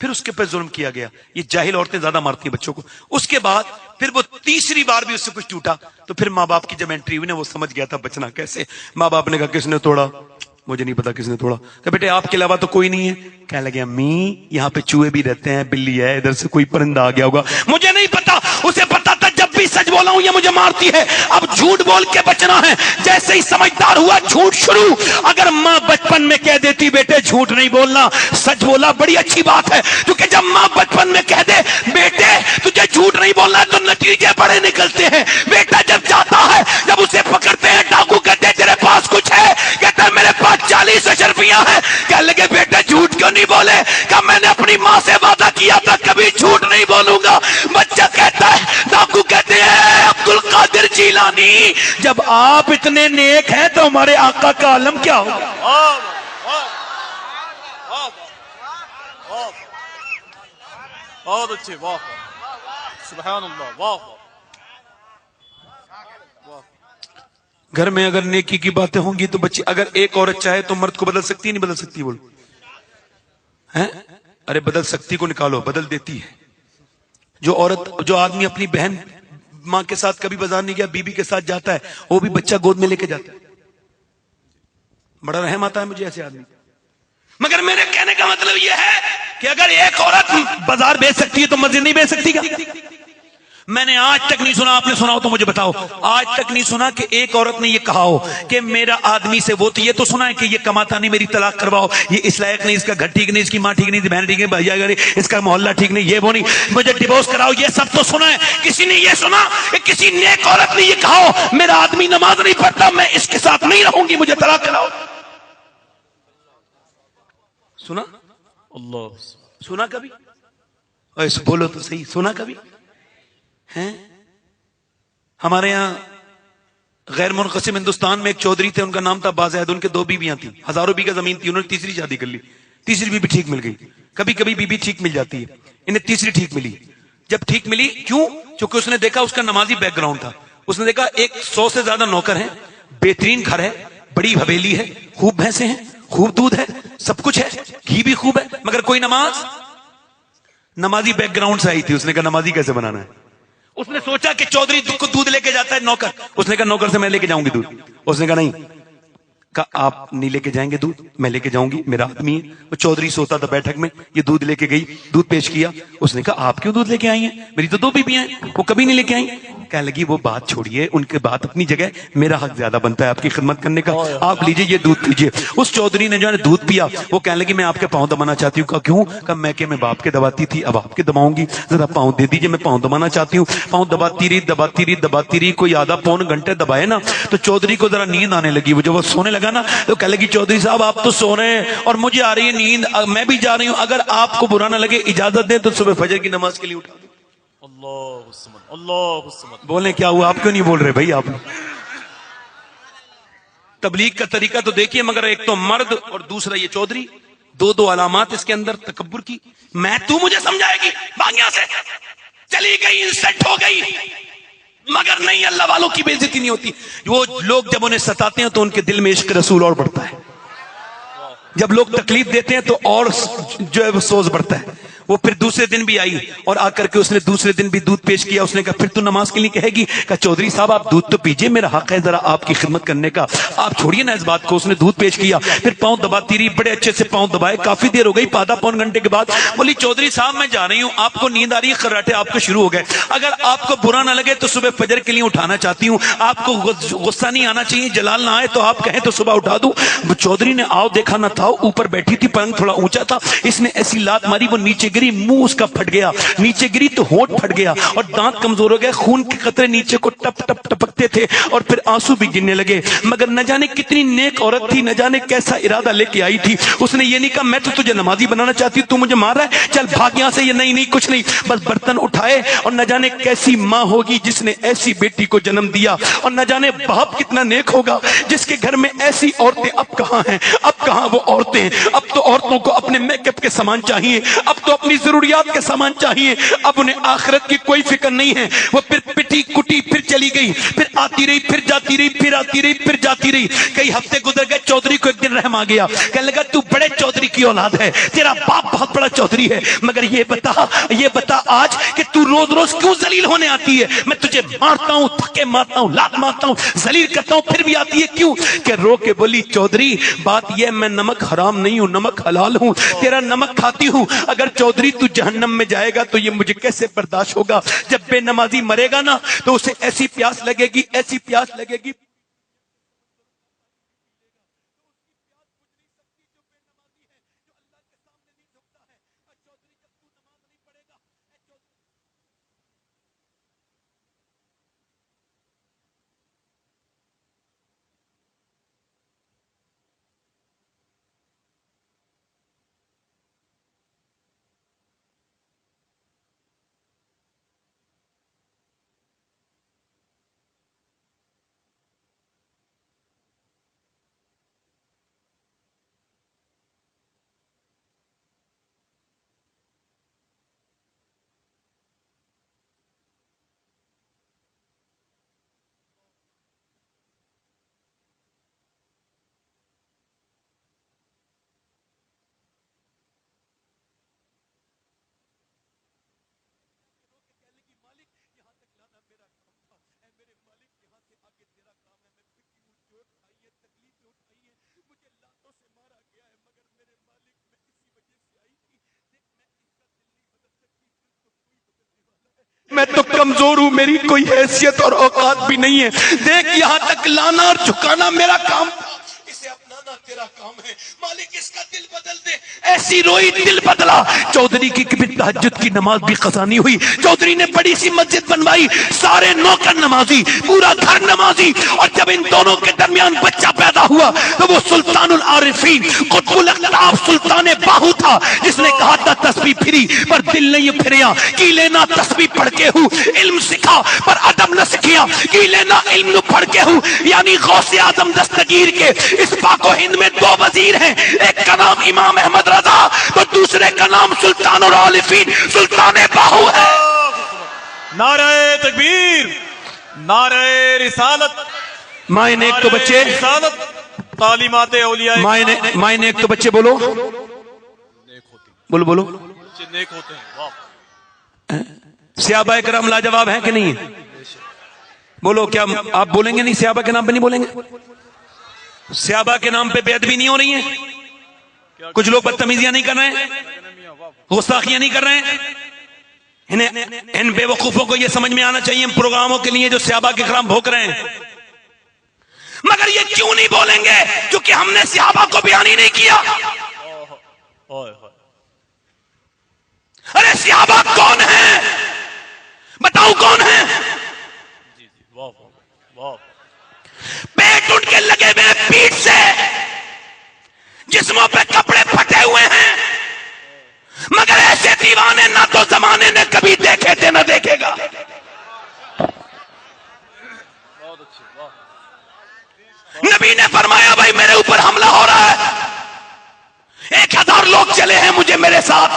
Speaker 1: پھر اس کے پر ظلم کیا گیا. یہ جاہل عورتیں زیادہ مارتی ہیں بچوں کو. اس کے بعد پھر وہ تیسری بار بھی اس سے کچھ ٹوٹا تو پھر ماں باپ کی جب انٹری ہوئی نا وہ سمجھ گیا تھا بچنا کیسے. ماں باپ نے کہا کس نے توڑا؟ مجھے نہیں پتا کس نے توڑا. کہ بیٹے آپ کے علاوہ تو کوئی نہیں ہے. کہنے لگے امی یہاں پہ چوہے بھی رہتے ہیں, بلی ہے, ادھر سے کوئی پرندہ آ گیا ہوگا. مجھے نہیں پتا. اسے پتا تھا جب بھی سچ بولا ہوں یہ مجھے مارتی ہے, اب جھوٹ بول کے بچنا ہے. جیسے ہی سمجھدار ہوا جھوٹ شروع. اگر ماں بچپن میں کہہ دیتی بیٹے جھوٹ نہیں بولنا, سچ بولا, بڑی اچھی بات ہے. کیونکہ جب ماں بچپن میں کہہ دے بیٹے تجھے جھوٹ نہیں بولنا تو نتیجے بڑے نکلتے ہیں. بیٹا جب جاتا ہے, جب اسے پکڑتے ہیں ڈاکو, کہتے ہیں تیرے پاس کچھ ہے, کہتا ہے میرے پاس 40 اشرفیاں ہیں. کہنے لگے بیٹے جھوٹ کیوں نہیں بولے؟ کہ میں نے اپنی ماں سے وعدہ کیا تھا کبھی جھوٹ نہیں بولوں گا. بچہ کہتا ہے, ڈاکو کہتے ہیں عبد القادر جیلانی جب آپ اتنے نیک ہیں تو ہمارے آقا کا عالم کیا ہوگا؟
Speaker 2: بہت اچھے, واہ سبحان اللہ, واہ.
Speaker 1: گھر میں اگر نیکی کی باتیں ہوں گی تو بچے, اگر ایک عورت چاہے تو مرد کو بدل سکتی ہے نہیں بدل سکتی؟ بولو ہیں؟ ارے بدل سکتی کو نکالو, بدل دیتی ہے. جو آدمی اپنی بہن ماں کے ساتھ کبھی بازار نہیں گیا, بیوی کے ساتھ جاتا ہے, وہ بھی بچہ گود میں لے کے جاتا ہے. بڑا رحم آتا ہے مجھے ایسے آدمی. مگر میرے کہنے کا مطلب یہ ہے کہ اگر ایک عورت بازار بیچ سکتی ہے تو مسجد نہیں بیچ سکتی کیا؟ میں نے آج تک نہیں سنا, آپ نے سنا ہو تو مجھے بتاؤ, آج تک نہیں سنا کہ ایک عورت نے یہ کہا ہو کہ میرا آدمی سے وہ تو یہ تو سنا ہے کہ یہ کماتا نہیں, میری طلاق کرواؤ, یہ اس لائق نہیں, اس کا گھر ٹھیک نہیں, اس کی ماں ٹھیک نہیں, بہن ٹھیک نہیں, بھائی اگر اس کا محلہ ٹھیک نہیں, یہ وہ نہیں, مجھے ڈیوورس کراؤ. یہ سب تو سنا ہے. کسی نے یہ سنا کہ کسی نیک عورت نے یہ کہا ہو میرا آدمی نماز نہیں پڑھتا, میں اس کے ساتھ نہیں رہوں گی, مجھے طلاق کراؤ؟ سنا؟
Speaker 2: اللہ
Speaker 1: سنا کبھی؟ ایسے بولو تو صحیح, سنا کبھی ہیں؟ ہمارے یہاں غیر منقسم ہندوستان میں ایک چودھری تھے, ان کا نام تھا بازید. ان کے 2 بیویاں تھیں, ہزاروں بیگھہ زمین تھی, انہوں نے تیسری شادی کر لی. تیسری بیوی ٹھیک مل گئی. کبھی کبھی بیوی ٹھیک مل جاتی ہے, انہیں تیسری ٹھیک ملی. جب ٹھیک ملی, کیوں؟ چونکہ اس نے دیکھا اس کا نمازی بیک گراؤنڈ تھا. اس نے دیکھا 100 سے زیادہ نوکر ہیں, بہترین گھر ہے, بڑی حویلی ہے, خوب بھینسیں ہیں, خوب دودھ ہے, سب کچھ ہے, گھی بھی خوب ہے, مگر کوئی نماز. نمازی بیک گراؤنڈ سے آئی تھی. اس نے کہا نمازی کیسے بنانا ہے؟ اس نے سوچا کہ چودھری کو دودھ لے کے جاتا ہے نوکر. اس نے کہا نوکر سے میں لے کے جاؤں گی دودھ. اس نے کہا نہیں. کہا آپ نہیں لے کے جائیں گے دودھ, میں لے کے جاؤں گی, میرا آدمی ہے. وہ چودھری سوتا تھا بیٹھک میں, یہ دودھ لے کے گئی, دودھ پیش کیا. اس نے کہا آپ کیوں دودھ لے کے آئی ہیں؟ میری تو 2 بیویاں ہیں, وہ کبھی نہیں لے کے آئی. کہنے لگی وہ بات چھوڑیے, ان کے بات اپنی جگہ, میرا حق زیادہ بنتا ہے آپ کی خدمت کرنے کا, آپ لیجئے یہ دودھ پیجئے. اس چودھری نے جو ہے دودھ پیا, وہ کہنے لگی میں آپ کے پاؤں دبانا چاہتی ہوں. کہا کیوں؟ کہا میں کہ میں باپ کے دباتی تھی, اب آپ کے دباؤں گی, ذرا پاؤں دے دیجئے, میں پاؤں دبانا چاہتی ہوں. پاؤں دباتی رہی, کوئی آدھا پون گھنٹے دبائے نا تو چودھری کو ذرا نیند آنے لگی. وہ جب وہ سونے لگا نا تو کہنے لگی چودھری صاحب آپ تو سو رہے ہیں اور مجھے آ رہی ہے نیند, میں بھی جا رہی ہوں, اگر آپ کو برا نہ لگے اجازت دیں تو صبح فجر کی نماز کے لیے اٹھا دوں.
Speaker 2: اللہ الصمد, اللہ الصمد.
Speaker 1: بولیں کیا ہوا, آپ کیوں نہیں بول رہے بھائی؟ آپ تبلیغ کا طریقہ تو دیکھیے, مگر ایک تو مرد اور دوسرا یہ چودھری, 2 علامات اس کے اندر تکبر کی. میں تو مجھے سمجھائے گی, باغیاں سے چلی گئی, انسلٹ ہو گئی, مگر نہیں, اللہ والوں کی بے عزتی نہیں ہوتی. وہ لوگ جب انہیں ستاتے ہیں تو ان کے دل میں عشق رسول اور بڑھتا ہے, جب لوگ تکلیف دیتے ہیں تو اور جو ہے وہ سوز بڑھتا ہے. وہ پھر دوسرے دن بھی آئی اور آ کر کے اس نے دوسرے دن بھی دودھ پیش کیا. اس نے کہا پھر تو نماز کے لیے کہے گی؟ کہا چودھری صاحب آپ دودھ تو پیجئے, میرا حق ہے ذرا آپ کی خدمت کرنے کا, آپ چھوڑیے نا اس بات کو. اس نے دودھ پیش کیا, پھر پاؤں دباتی رہی, بڑے اچھے سے پاؤں دبائے, کافی دیر ہو گئی, آدھا پون گھنٹے کے بعد بولی چودھری صاحب میں جا رہی ہوں, آپ کو نیند آ رہی ہے, خراٹے آپ کو شروع ہو گئے, اگر آپ کو برا نہ لگے تو صبح فجر کے لیے اٹھانا چاہتی ہوں, آپ کو غصہ نہیں آنا چاہیے, جلال نہ آئے تو آپ کہیں تو صبح اٹھا دوں. چودھری نے آؤ دیکھا نہ تھا, اوپر بیٹھی تھی, پلنگ تھوڑا اونچا تھا, اس نے ایسی لات ماری, وہ نیچے گری, منہ اس کا پھٹ گیا, نیچے گری تو ہونٹ پھٹ گیا اور دانت کمزور ہو گئے, خون کے قطرے نیچے کو ٹپ ٹپ ٹپکتے تھے اور پھر آنسو بھی گرنے لگے. مگر نہ جانے کتنی نیک عورت تھی, نہ جانے کیسا ارادہ لے کے آئی تھی. اس نے یہ نہیں کہا میں تو تجھے نمازی بنانا چاہتی ہوں, تو مجھے مار رہا ہے, چل بھاگ یہاں سے. یہ نہیں کچھ نہیں, بس برتن اٹھائے, اور نہ جانے کیسی ماں ہوگی جس نے ایسی بیٹی کو جنم دیا, اور نہ جانے باپ کتنا نیک ہوگا جس کے گھر میں ایسی عورتیں اب کہاں ہیں, اب کہاں وہ عورتیں. اب تو عورتوں کو اپنے میک اپ کے سامان چاہیے, اب تو اپنی ضروریات کے سامان چاہیے، اب انہیں آخرت کی کوئی فکر نہیں ہے. وہ پھر پٹی کٹی، پھر چلی گئی، پھر آتی رہی، پھر جاتی رہی، پھر آتی رہی، پھر جاتی رہی. کئی ہفتے گزر گئے. چودھری کو ایک دن رحم آ گیا، کہنے لگا تو بڑے چودھری کی اولاد ہے، تیرا باپ بہت بڑا چودھری ہے، مگر یہ بتا آج کہ تو روز روز کیوں ذلیل ہونے آتی ہے؟ میں تجھے مارتا ہوں، تھکے مارتا ہوں، لات مارتا ہوں، ذلیل کرتا ہوں، پھر بھی آتی ہے کیوں؟ کہ رو کے بولی چودھری بات یہ میں نمک حرام نہیں ہوں، نمک حلال ہوں، تیرا نمک کھاتی ہوں. اگر چودھری تو جہنم میں جائے گا تو یہ مجھے کیسے برداشت ہوگا؟ جب بے نمازی مرے گا نا تو اسے ایسی پیاس لگے گی، ایسی پیاس لگے گی. میں تو کمزور ہوں، میری کوئی حیثیت اور اوقات بھی نہیں ہے. دیکھ یہاں تک لانا اور جھکانا میرا کام تھا، اسے اپنانا تیرا کام ہے. مالک اس کا دل بدل دے. ایسی روئی دل بدلا. چودھری کی تہجد کی نماز بھی قضا نہیں ہوئی. چودھری نے بڑی سی مسجد بنوائی، سارے نوکر نمازی، پورا گھر نمازی. اور جب ان دونوں کے درمیان بچہ پیدا ہوا تو وہ سلطان العارفین قطب الاقطاب سلطان باہو تھا، جس نے کہا تھا تسبیح پھری پر دل نہیں پھریا، کی لینا تسبیح پڑھ کے ہوں، علم سکھا پر ادب نہ سکھیا، کی لینا علم نہ پڑھ کے ہوں. یعنی غوث اعظم دستگیر کے اس پاک و ہند میں دو وزیر ہیں، ایک کا نام امام احمد رضا تو دوسرے کا نام سلطان العارفین سلطان باہو ہے.
Speaker 2: نعرہ تکبیر، نعرہ رسالت.
Speaker 1: مائن ایک تو بچے،
Speaker 2: رسالت، تعلیمات اولیاء.
Speaker 1: مائن ایک تو بچے بولو بولو بولو.
Speaker 2: بچے نیک ہوتے ہیں. واہ.
Speaker 1: صحابہ کرام لاجواب ہیں کہ نہیں ہیں؟ بولو کیا آپ بولیں گے نہیں؟ صحابہ کے نام پہ نہیں بولیں گے؟ صحابہ کے نام پہ بے ادبی نہیں ہو رہی ہیں؟ کچھ لوگ بدتمیزیاں نہیں کر رہے ہیں، گستاخیاں نہیں کر رہے ہیں؟ ان بے وقوفوں کو یہ سمجھ میں آنا چاہیے ان پروگراموں کے لیے جو صحابہ کے خلاف بھوک رہے ہیں. مگر یہ کیوں نہیں بولیں گے؟ کیونکہ ہم نے صحابہ کو بیان ہی نہیں کیا. ارے صحابہ کون ہیں؟ بتاؤ کون ہیں؟ پیٹ اٹھ کے لگے ہوئے پیٹ سے، جسموں پہ کپڑے پھٹے ہوئے ہیں، مگر ایسے دیوانے نہ تو زمانے نے کبھی دیکھے تھے نہ دیکھے گا. نبی نے فرمایا بھائی میرے اوپر حملہ ہو رہا ہے، 1000 لوگ چلے ہیں مجھے میرے ساتھ،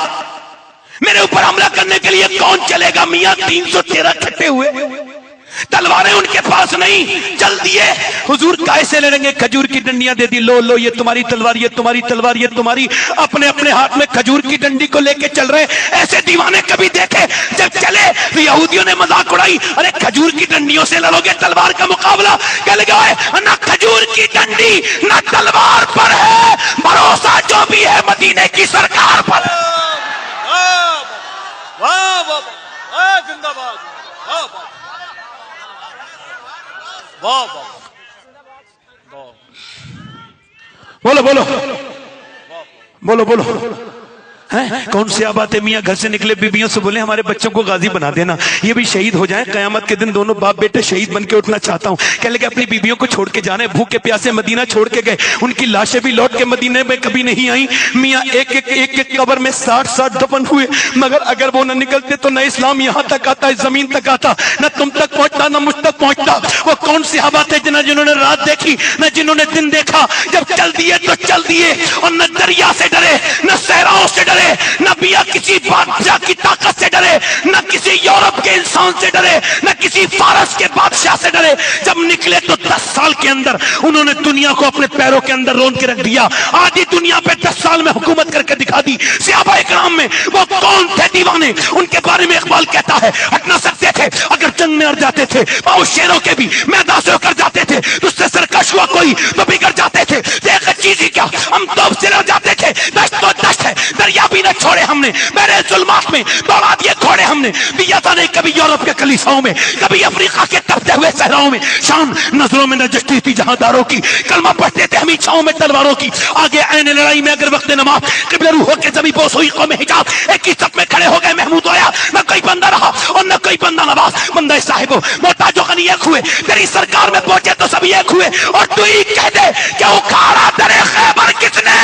Speaker 1: میرے اوپر حملہ کرنے کے لیے کون چلے گا؟ میاں 313 کھٹے ہوئے، تلواریں ان کے پاس نہیں، چل دیے. حضور کیسے لے لیں گے؟ کھجور کی ڈنڈیاں دے دی، لو یہ تمہاری تلوار، یہ تمہاری تلوار، یہ تمہاری. اپنے اپنے ہاتھ میں کھجور کی ڈنڈی کو لے کے چل رہے. ایسے دیوانے کبھی دیکھے؟ جب چلے تو یہودیوں نے مذاق اڑائی، ارے کھجور کی ڈنڈیوں سے لڑو گے تلوار کا مقابلہ؟ کہ لگا ہے نہ کھجور کی ڈنڈی نہ تلوار پر ہے، بھروسہ جو بھی ہے مدینے کی سرکار پر.
Speaker 2: واہ واہ واہ، زندہ باد. واہ واہ واہ.
Speaker 1: بولو بولو بولو بولو. کون سی بات ہے؟ میاں گھر سے نکلے بیویوں سے بولے ہمارے بچوں کو غازی بنا دینا، یہ بھی شہید ہو جائیں، قیامت کے دن دونوں باپ بیٹے شہید بن کے اٹھنا چاہتا ہوں. کہنے لگے اپنی بیویوں کو چھوڑ کے جانے، بھوکے پیاسے مدینہ چھوڑ کے گئے، ان کی لاشیں بھی لوٹ کے مدینے میں کبھی نہیں آئیں. میاں ایک قبر میں 60 دفن ہوئے، مگر اگر وہ نہ نکلتے تو نہ اسلام یہاں تک آتا، اس زمین تک آتا، نہ تم تک پہنچتا نہ مجھ تک پہنچتا. وہ کون سی بات ہے جنہوں نے رات دیکھی نہ جنہوں نے دن دیکھا؟ جب چل دیے تو چل دیے، اور نہ دریا سے ڈرے نہ صحراؤں سے ڈرے. ڈرے، نہ بیا کسی بادشاہ کی طاقت سے ڈرے، نہ کسی یورپ کے انسان سے ڈرے، نہ کسی فارس کے بادشاہ سے ڈرے۔ جب نکلے تو 10 سال کے اندر انہوں نے دنیا کو اپنے پیروں کے اندر رون کے رکھ دیا، آدھی دنیا پہ 10 سال میں حکومت کر کے دکھا دی۔ صحابہ اکرام میں وہ کون تھے دیوانے؟ ان کے بارے میں اقبال کہتا ہے ہٹ نہ سکتے تھے، اگر جنگ میں اڑ جاتے تھے، اور شیروں کے بھی میدان سے کر جاتے تھے، تجھ سے سرکش ہوا کوئی تو بگڑ جاتے تھے۔ دیکھ چیز ہی کیا، ہم توپ سے لڑ جاتے تھے، دشت و دشت ہے، دریا بھی نہ چھوڑے ہم نے، میرے ظلمات میں دوڑا دیے گھوڑے ہم نے۔ دیا تھا نہیں کبھی یورپ کے کلیساؤں میں، کبھی افریقہ کے تپتے ہوئے صحراؤں میں، شام نظروں میں نجستی تھی جہاں داروں کی، کلمہ پڑھتے تھے ہم چھاؤں میں تلواروں کی۔ آگے عین لڑائی میں اگر وقت نماز، قبلہ روح ہو کے زمین بوس ہوئی قوم حجاب، ایک ہی صف میں کھڑے ہو گئے محمود ہویا، نہ کوئی بندہ رہا اور نہ کوئی بندہ نواز۔ بندہ صاحب موٹا جو غنی ایک ہوئے، تیری سرکار میں پہنچے تو سب ایک ہوئے، اور تو ہی کہہ دے کہ اکھاڑا در خیبر کس نے،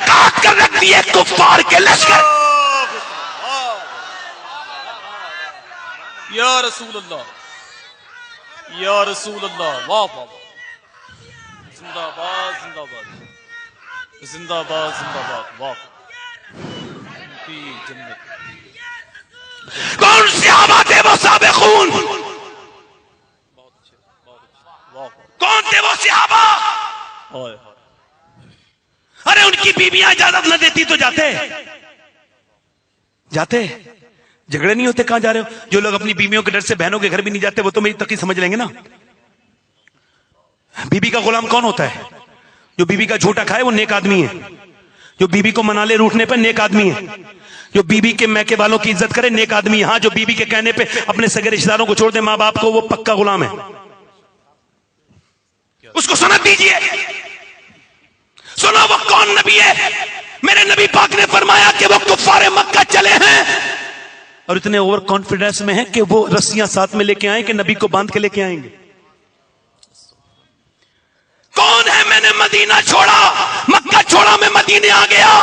Speaker 1: کاٹ کر رکھ دیے کفار کے لشکر۔
Speaker 2: یا رسول اللہ، یا رسول اللہ، واہ واہ واہ، زندہ باد زندہ باد، زندہ باد زندہ باد، واہ کی جنت۔
Speaker 1: کون صحابہ تھے وہ سابقون؟
Speaker 2: بہت اچھے، بہت اچھے، واہ
Speaker 1: کون تھے وہ صحابہ؟
Speaker 2: واہ۔
Speaker 1: ارے ان کی بیویاں اجازت نہ دیتی تو جاتے جاتے، جھگڑے نہیں ہوتے کہاں جا رہے ہو؟ جو لوگ اپنی بیویوں کے ڈر سے بہنوں کے گھر بھی نہیں جاتے وہ تو میری تقی سمجھ لیں گے نا۔ بیوی کا غلام کون ہوتا ہے؟ جو بیوی کا جھوٹا کھائے وہ نیک آدمی ہے، جو بیوی کو منا لے روٹنے پہ نیک آدمی ہے، جو بیوی کے میکے والوں کی عزت کرے نیک آدمی ہے۔ ہاں جو بیوی کے کہنے پہ اپنے سگے رشتہ داروں کو چھوڑ دے، ماں باپ کو، وہ پکا غلام ہے۔ اس کو سند دیجئے، سنو وہ کون نبی ہے۔ میرے نبی پاک نے فرمایا کہ وہ کفار مکہ چلے ہیں اور اتنے اوور کانفیڈنس میں ہیں کہ وہ رسیاں ساتھ میں لے کے آئیں کہ نبی کو باندھ کے لے کے آئیں گے۔ کون ہے؟ میں نے مدینہ چھوڑا، مکہ چھوڑا، میں مدینے آ گیا۔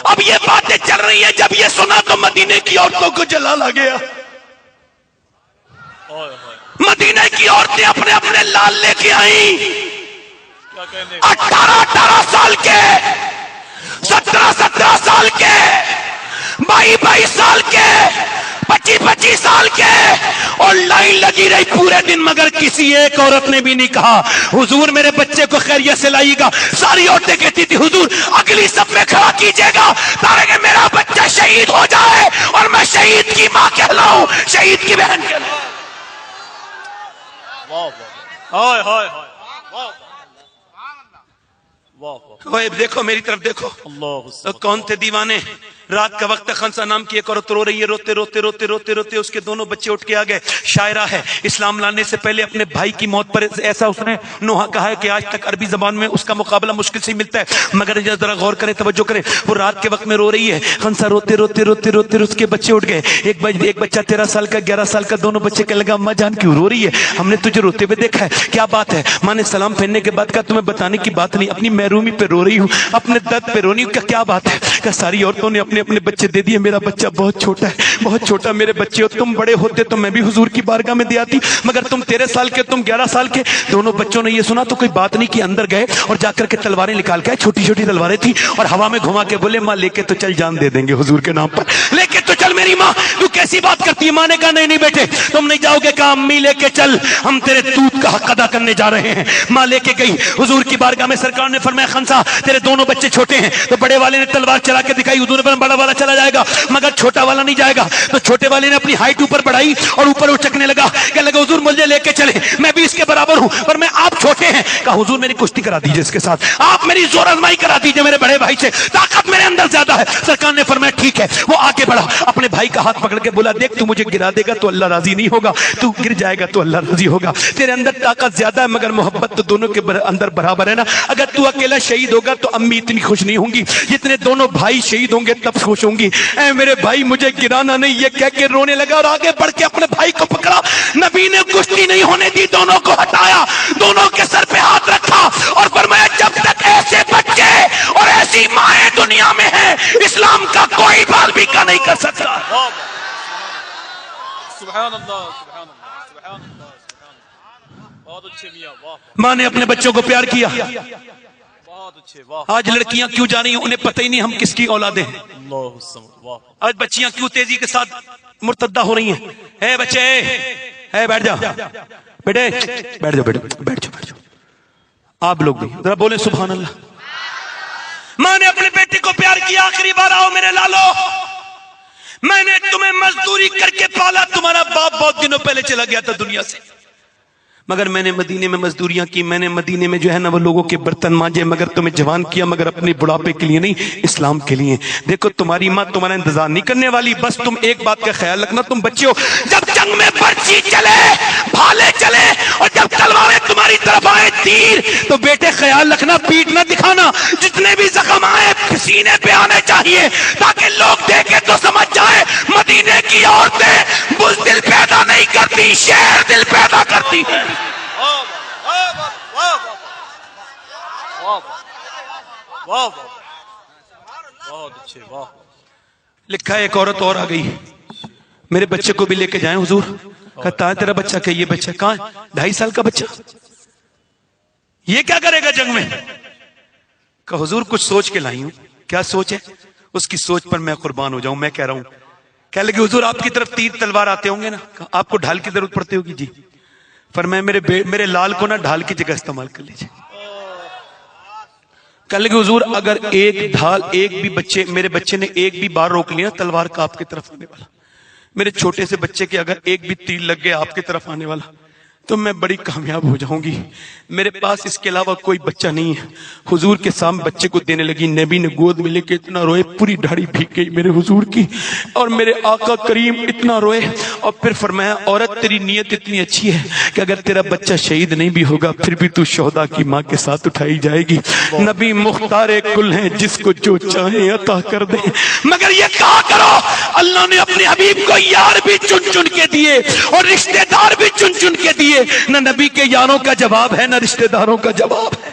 Speaker 1: اب یہ باتیں چل رہی ہیں، جب یہ سنا تو مدینے کی عورتوں کو جلال آ گیا۔ مدینے کی عورتیں اپنے اپنے لال لے کے آئیں، 18 سال کے، 17 سال کے، 22 سال کے، 25 سال کے، اور لائن لگی رہی پورے دن، مگر کسی ایک عورت نے بھی نہیں کہا حضور میرے بچے کو خیریت سے لائیے گا۔ ساری عورتیں کہتی تھی حضور اگلی صف میں کھڑا کیجیے گا تاکہ میرا بچہ شہید ہو جائے اور میں شہید کی ماں کہلاؤں، شہید کی بہن کہلاؤں۔
Speaker 2: ہائے ہائے ہائے،
Speaker 1: دیکھو میری طرف دیکھو،
Speaker 2: اللہ
Speaker 1: کون تھے دیوانے؟ رات کا وقت، خنسہ نام کی ایک عورت رو رہی ہے، روتے روتے روتے روتے روتے اس کے دونوں بچے اٹھ کے آ گئے۔ شاعرہ ہے، اسلام لانے سے پہلے اپنے بھائی کی موت پر ایسا اس نے نوحہ کہا ہے کہ آج تک عربی زبان میں اس کا مقابلہ مشکل سے ملتا ہے، مگر ذرا غور کریں، توجہ کریں۔ وہ رات کے وقت میں رو رہی ہے، خنسہ روتے روتے روتے روتے اس کے بچے اٹھ گئے۔ ایک بچہ 13 سال کا، 11 سال کا، دونوں بچے کہنے لگا اماں جان کیوں رو رہی ہے؟ ہم نے تجھے روتے ہوئے دیکھا ہے، کیا بات ہے؟ ماں نے سلام پھیرنے کے بعد کہا تمہیں بتانے کی بات نہیں، اپنی محرومی پہ رو رہی ہوں، اپنے درد پہ رونی ہوں۔ کیا بات ہے؟ کہ ساری عورتوں نے اپنے اپنے بچے دے دیے، میرا بچہ بہت چھوٹا ہے، بہت چھوٹا میرے بچے ہو، تم بڑے ہوتے تو میں بھی حضور کی بارگاہ میں دے آتی، مگر تم 13 سال کے، تم 11 سال کے۔ دونوں بچوں نے یہ سنا تو کوئی بات نہیں کی، اندر گئے اور جا کر کے تلواریں نکال کے، چھوٹی چھوٹی تلواریں تھی، اور ہوا میں گھما کے بولے ماں لے کے تو چل، جان دے دیں گے حضور کے نام پر، لے کے تو چل میری ماں۔ تو کیسی بات کرتی ہے؟ ماں نے کہا نہیں نہیں بیٹے تم نہیں جاؤ گے، کہا امی لے کے چل، ہم تیرے دودھ کا حق ادا کرنے جا رہے ہیں۔ ماں لے کے گئی حضور کی بارگاہ میں، سرکار نے فرمایا خنسا تیرے دونوں بچے چھوٹے ہیں، تو بڑے والے نے تلوار چلا کے دکھائی، حضور نے فرمایا بڑا والا چلا جائے گا مگر چھوٹا والا نہیں جائے گا۔ تو چھوٹے والے نے اپنی ہائٹ اوپر بڑھائی اور اوپر اچکنے لگا، کہنے لگا حضور مجھے لے کے چلے، میں بھی اس کے برابر ہوں، پر میں آپ چھوٹے ہیں۔ کہا حضور میری کشتی کرا دیجئے اس کے ساتھ، آپ میری زور آزمائی کرا دیجئے میرے بڑے بھائی سے، طاقت میرے اندر زیادہ ہے۔ سرکار نے فرمایا ٹھیک ہے۔ وہ آگے بڑھا، اپنے بھائی کا ہاتھ پکڑ کے بولا دیکھ تو مجھے گرا دے گا تو اللہ راضی نہیں ہوگا، تو گر جائے گا تو اللہ راضی ہوگا، تیرے اندر طاقت زیادہ ہے مگر محبت تو دونوں کے اندر برابر ہے نا، اگر تو اکیلا شہید ہوگا تو امی اتنی خوش نہیں ہوں گی جتنے دونوں بھائی شہید ہوں گے تب خوش ہوں گی۔ اے میرے بھائی مجھے گرانا نہیں، یہ کہہ کے رونے لگا اور آگے بڑھ کے اپنے بھائی کو پکڑا۔ نبی نے کشتی نہیں ہونے دی، دونوں کو ہٹایا، دونوں کے سر پہ ہاتھ رکھا اور فرمایا جب تک ایسے بچے اور ایسی مائیں دنیا میں ہیں اسلام کا کوئی بال بھی کا نہیں کر سکتا۔
Speaker 2: سبحان اللہ سبحان اللہ سبحان اللہ سبحان اللہ، بہت اچھے میاں، واہ
Speaker 1: ماں نے اپنے بچوں کو پیار کیا،
Speaker 2: بہت اچھے واہ
Speaker 1: آج لڑکیاں کیوں جا رہی ہیں انہیں پتہ ہی نہیں ہم کس کی اولادیں ہیں.
Speaker 2: اللہ الصمد واہ
Speaker 1: آج بچیاں کیوں تیزی کے ساتھ مرتدہ ہو رہی ہیں. اے بچے اے بیٹھ جا بیٹے بیٹھ جاؤ بیٹھ جاؤ. آپ لوگ بھی ذرا بولیں سبحان اللہ. ماں نے اپنے بیٹے کو پیار کیا. آخری بار آؤ میرے لالو, میں نے تمہیں مزدوری کر کے پالا. تمہارا باپ بہت دنوں پہلے چلا گیا تھا دنیا سے, مگر میں نے مدینے میں مزدوریاں کی. میں نے مدینے میں جو ہے نا وہ لوگوں کے برتن مانجے, مگر تمہیں جوان کیا, مگر اپنے بڑھاپے کے لیے نہیں, اسلام کے لیے. دیکھو تمہاری ماں تمہارا انتظار نہیں کرنے والی. بس تم ایک بات کا خیال رکھنا, تم بچے ہو, جب جنگ میں برچی چلے بھالے چلے اور جب تلواریں تمہاری طرف آئے تیر, تو بیٹے خیال رکھنا پیٹ نہ دکھانا. جتنے بھی زخم آئے سینے پہ آنے چاہیے تاکہ لوگ دیکھیں تو سمجھ جائے مدینے کی عورتیں بزدل پیدا نہیں کرتی, شہر دل پیدا کرتی ہیں.
Speaker 2: بہت اچھے واہ.
Speaker 1: لکھا ہے ایک عورت اور آ گئی, میرے بچے کو بھی لے کے جائیں حضور. کہتا ہے تیرا بچہ کہ یہ بچہ کہاں ہے؟ 2.5 سال کا بچہ, یہ کیا کرے گا جنگ میں؟ کہ حضور کچھ سوچ کے لائی ہوں. کیا سوچ ہے؟ اس کی سوچ پر میں قربان ہو جاؤں. میں کہہ رہا ہوں, کہنے لگے حضور آپ کی طرف تیر تلوار آتے ہوں گے نا, آپ کو ڈھال کی ضرورت پڑتی ہوگی. جی. فرمایا میرے لال کو نا ڈھال کی جگہ استعمال کر لیجیے. کہنے لگے حضور اگر ایک ڈھال ایک بھی بچے میرے بچے نے ایک بھی بار روک لیا تلوار کا آپ کی طرف آنے والا, میرے چھوٹے سے بچے کے اگر ایک بھی تیر لگ گیا آپ کی طرف آنے والا, تو میں بڑی کامیاب ہو جاؤں گی. میرے پاس اس کے علاوہ کوئی بچہ نہیں ہے. حضور کے سامنے بچے کو دینے لگی. نبی نے گود میں لے کے اتنا روئے, پوری داڑھی بھیگ گئی میرے حضور کی, اور میرے آقا کریم اتنا روئے. اور پھر فرمایا عورت تیری نیت اتنی اچھی ہے کہ اگر تیرا بچہ شہید نہیں بھی ہوگا پھر بھی تو شہداء کی ماں کے ساتھ اٹھائی جائے گی. نبی مختار کل ہیں, جس کو جو چاہیں عطا کر دیں. مگر یہ کہا کرو اللہ نے اپنے حبیب کو یار بھی چن چن کے دیے اور رشتہ دار بھی چن چن کے دیے. نہ نبی کے یاروں کا جواب ہے نہ رشتہ داروں کا جواب ہے.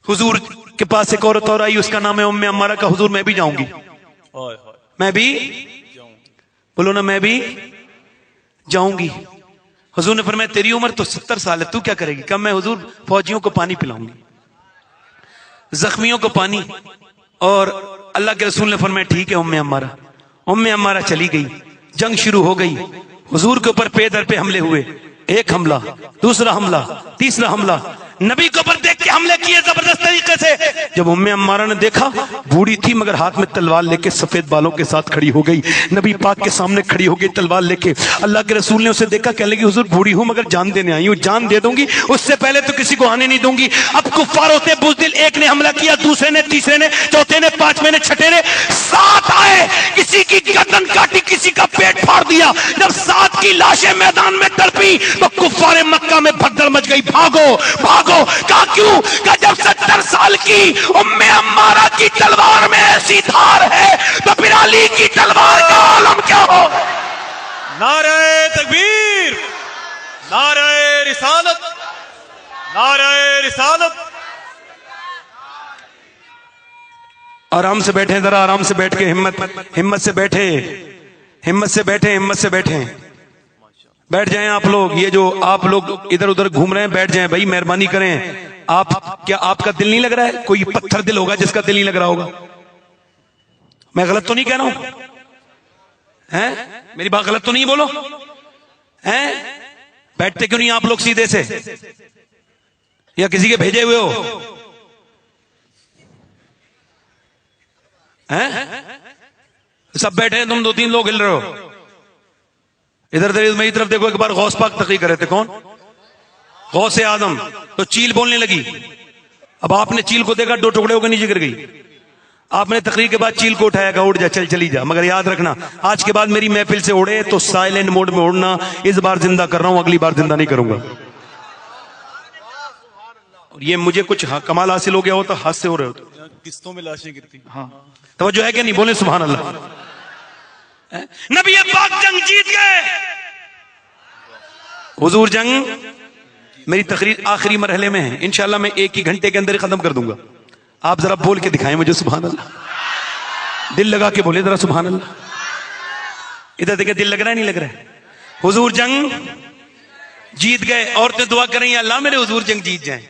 Speaker 1: حضور کے پاس ایک عورت اور آئی, اس کا نام ہے ام عمارہ. کا حضور میں بھی جاؤں گی, میں بھی بولو نا, میں بھی جاؤں گی. حضور نے فرمایا تیری عمر تو 70 سال ہے, تو کیا کرے گی؟ کہا میں حضور فوجیوں کو پانی پلاؤں گی, زخمیوں کو پانی. اور اللہ کے رسول نے فرمایا ٹھیک ہے ام عمارہ. ام عمارہ چلی گئی. جنگ شروع ہو گئی. حضور کے اوپر پے در پہ حملے ہوئے. ایک حملہ, دوسرا حملہ, تیسرا حملہ. نبی کے اوپر دیکھ کے حملے کیے زبردست طریقے سے. جب ام عمارہ نے دیکھا, بوڑھی تھی مگر ہاتھ میں تلوار لے کے سفید بالوں کے ساتھ کھڑی ہو گئی. نبی پاک کے سامنے کھڑی ہو گئی تلوار لے کے. اللہ کے رسول نے اسے دیکھا, کہنے لگی حضور بوڑھی ہوں مگر جان دینے آئی ہوں, جان دے دوں گی, اس سے پہلے تو کسی کو آنے نہیں دوں گی. اب کفار ہوتے بزدل, ایک نے حملہ کیا, دوسرے نے, تیسرے نے, چوتھے نے, پانچویں نے, چھٹے نے, 7 آئے, کسی کی گردن کاٹی, کسی کا پیٹ پھاڑ دیا. جب 7 کی لاشیں میدان میں تڑپی تو کفار مکہ میں بھگدڑ مچ گئی. بھاگو بھاگو. کہا کیوں؟ کہ جب 70 سال کی ام عمارہ کی تلوار میں ایسی دھار ہے تو پھر علی کی تلوار کا عالم کیا ہو.
Speaker 2: نعرہ تکبیر, نعرہ رسالت, نعرہ رسالت.
Speaker 1: آرام سے بیٹھیں, ذرا آرام سے بیٹھ کے ہمت سے بیٹھے, ہمت سے بیٹھے, ہمت سے بیٹھیں. بیٹھ جائیں آپ لوگ. یہ جو آپ لوگ ادھر ادھر گھوم رہے ہیں بیٹھ جائیں بھائی, مہربانی کریں. کیا آپ کا دل نہیں لگ رہا ہے؟ کوئی پتھر دل ہوگا جس کا دل نہیں لگ رہا ہوگا. میں غلط تو نہیں کہہ رہا ہوں, میری بات غلط تو نہیں, بولو. بیٹھتے کیوں نہیں آپ لوگ سیدھے سے, یا کسی کے بھیجے ہوئے ہو؟ سب بیٹھے ہیں, تم 2-3 لوگ ہل رہے ہو. ادھر میری طرف دیکھو, ایک بار غوث پاک تقریر کر رہے تھے. کون؟ غوث اعظم. تو چیل بولنے لگی. اب آپ نے چیل کو دیکھا, 2 ٹکڑے ہو کے نیچے گر گئی. آپ نے تقریر کے بعد چیل کو اٹھایا, کہا اڑ جا, چلی جا. مگر یاد رکھنا آج کے بعد میری محفل سے اڑے تو سائلنٹ موڈ میں اڑنا. اس بار زندہ کر رہا ہوں, اگلی بار زندہ نہیں کروں گا. اور یہ مجھے کچھ کمال حاصل ہو گیا ہوتا, ہاتھ سے ہو رہے ہوتے.
Speaker 2: قسطوں میں لاشیں گرتی.
Speaker 1: ہاں توجہ ہے کہ نہیں؟ بولے سبحان اللہ. نبی پاک جنگ جیت گئے. حضور جنگ, میری تقریر آخری مرحلے میں ہے, انشاءاللہ میں 1 ہی گھنٹے کے اندر ہی ختم کر دوں گا. آپ ذرا بول کے دکھائیں مجھے سبحان اللہ. دل لگا کے بولے ذرا سبحان اللہ. ادھر دیکھیں دل لگ رہا ہے نہیں لگ رہا ہے؟ حضور جنگ جیت گئے، عورتیں دعا کریں یا اللہ میرے حضور جنگ جیت جائیں.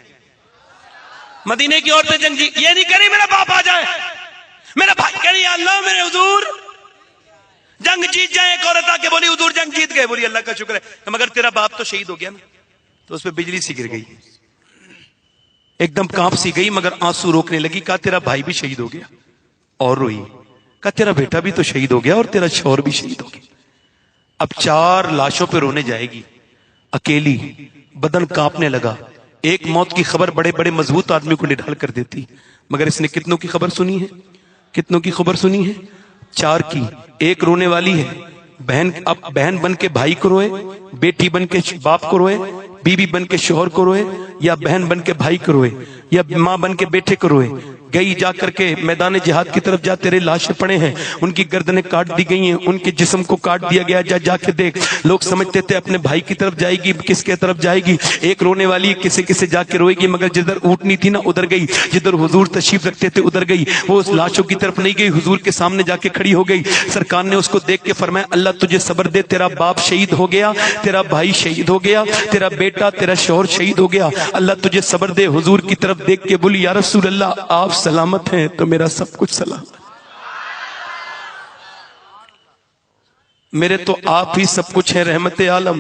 Speaker 1: مدینے کی عورتیں جنگ جیت، یہ نہیں کریں میرا باپ آ جائے، میرا بھائی کریں یا اللہ میرے حضور جنگ جیت جائیں. ایک عورت آ کے بولی حضور جنگ جیت گئے. بولی اللہ کا شکر ہے، مگر تیرا باپ تو شہید ہو گیا نا. تو اس پہ بجلی سی گر گئی، ایک دم کانپ سی گئی، مگر آنسو روکنے لگی. کہا تیرا بھائی بھی شہید ہو گیا، اور روئی. کہا تیرا بیٹا بھی تو شہید ہو گیا اور تیرا شوہر بھی شہید ہو گیا. اب 4 لاشوں پہ رونے جائے گی اکیلی، بدن کانپنے لگا. ایک موت کی خبر بڑے بڑے مضبوط آدمی کو نڈال کر دیتی، مگر اس نے کتنوں کی خبر سنی ہے؟ کتنوں کی خبر سنی ہے؟ 4 کی. ایک رونے والی ہے، بہن. اب بہن بن کے بھائی کو روئے، بیٹی بن کے باپ کو روئے، بیوی بن کے شوہر کو روئے، یا بہن بن کے بھائی کو روئے، یا ماں بن کے بیٹے کو روئے. گئی جا کر کے میدان جہاد کی طرف جا، تیرے لاشیں پڑے ہیں، ان کی گردنیں کاٹ دی گئی ہیں، ان کے جسم کو کاٹ دیا گیا. جا جا کے دیکھ. لوگ سمجھتے تھے اپنے بھائی کی طرف جائے گی، کس کے طرف جائے گی؟ ایک رونے والی کسے کسے جا کے روئے گی، مگر جدھر اونٹنی تھی نا ادھر گئی، جدھر حضور تشریف رکھتے تھے ادھر گئی. وہ اس لاشوں کی طرف نہیں گئی، حضور کے سامنے جا کے کھڑی ہو گئی. سرکار نے اس کو دیکھ کے فرمایا اللہ تجھے صبر دے، تیرا باپ شہید ہو گیا، تیرا بھائی شہید ہو گیا، تیرا بیٹا تیرا شوہر شہید ہو گیا، اللہ تجھے صبر دے. حضور کی طرف دیکھ کے بولی یا رسول اللہ آپ سلامت ہیں تو میرا سب کچھ سلامت. میرے تو آپ ہی سب کچھ ہے رحمت عالم،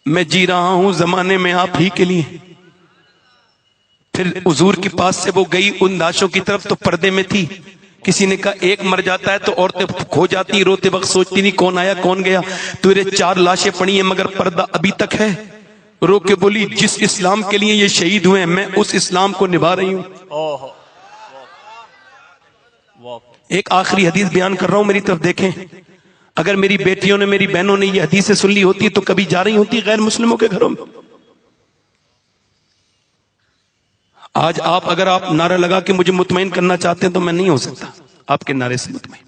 Speaker 1: میں جی رہا ہوں زمانے میں آپ ہی کے لیے. پھر حضور کے پاس سے وہ گئی ان لاشوں کی طرف، تو پردے میں تھی. کسی نے کہا ایک مر جاتا ہے تو عورتیں کھو جاتی، روتے وقت سوچتی نہیں کون آیا کون گیا. تیرے 4 لاشیں پڑی ہیں مگر پردہ ابھی تک ہے. رو کے بولی جس اسلام کے لیے یہ شہید ہوئے ہیں میں اس اسلام کو نبھا رہی ہوں. ایک آخری حدیث بیان کر رہا ہوں، میری طرف دیکھیں. اگر میری بیٹیوں نے میری بہنوں نے یہ حدیثیں سن لی ہوتی تو کبھی جا رہی ہوتی غیر مسلموں کے گھروں میں. آج اگر آپ نعرہ لگا کے مجھے مطمئن کرنا چاہتے ہیں تو میں نہیں ہو سکتا آپ کے نعرے سے مطمئن.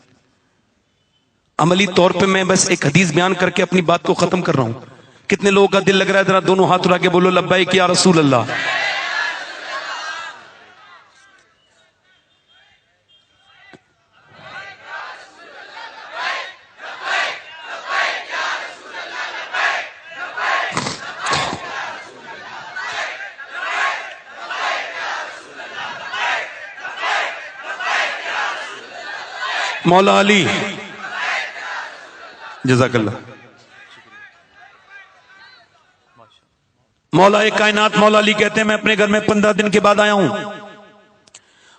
Speaker 1: عملی طور پہ میں بس ایک حدیث بیان کر کے اپنی بات کو ختم کر رہا ہوں. کتنے لوگوں کا دل لگ رہا ہے؟ ذرا دونوں ہاتھ اٹھا کے بولو لبیک یا رسول اللہ. مولا علی جزاک اللہ. مولا کائنات مولا علی کہتے ہیں میں اپنے گھر میں 15 دن کے بعد آیا ہوں،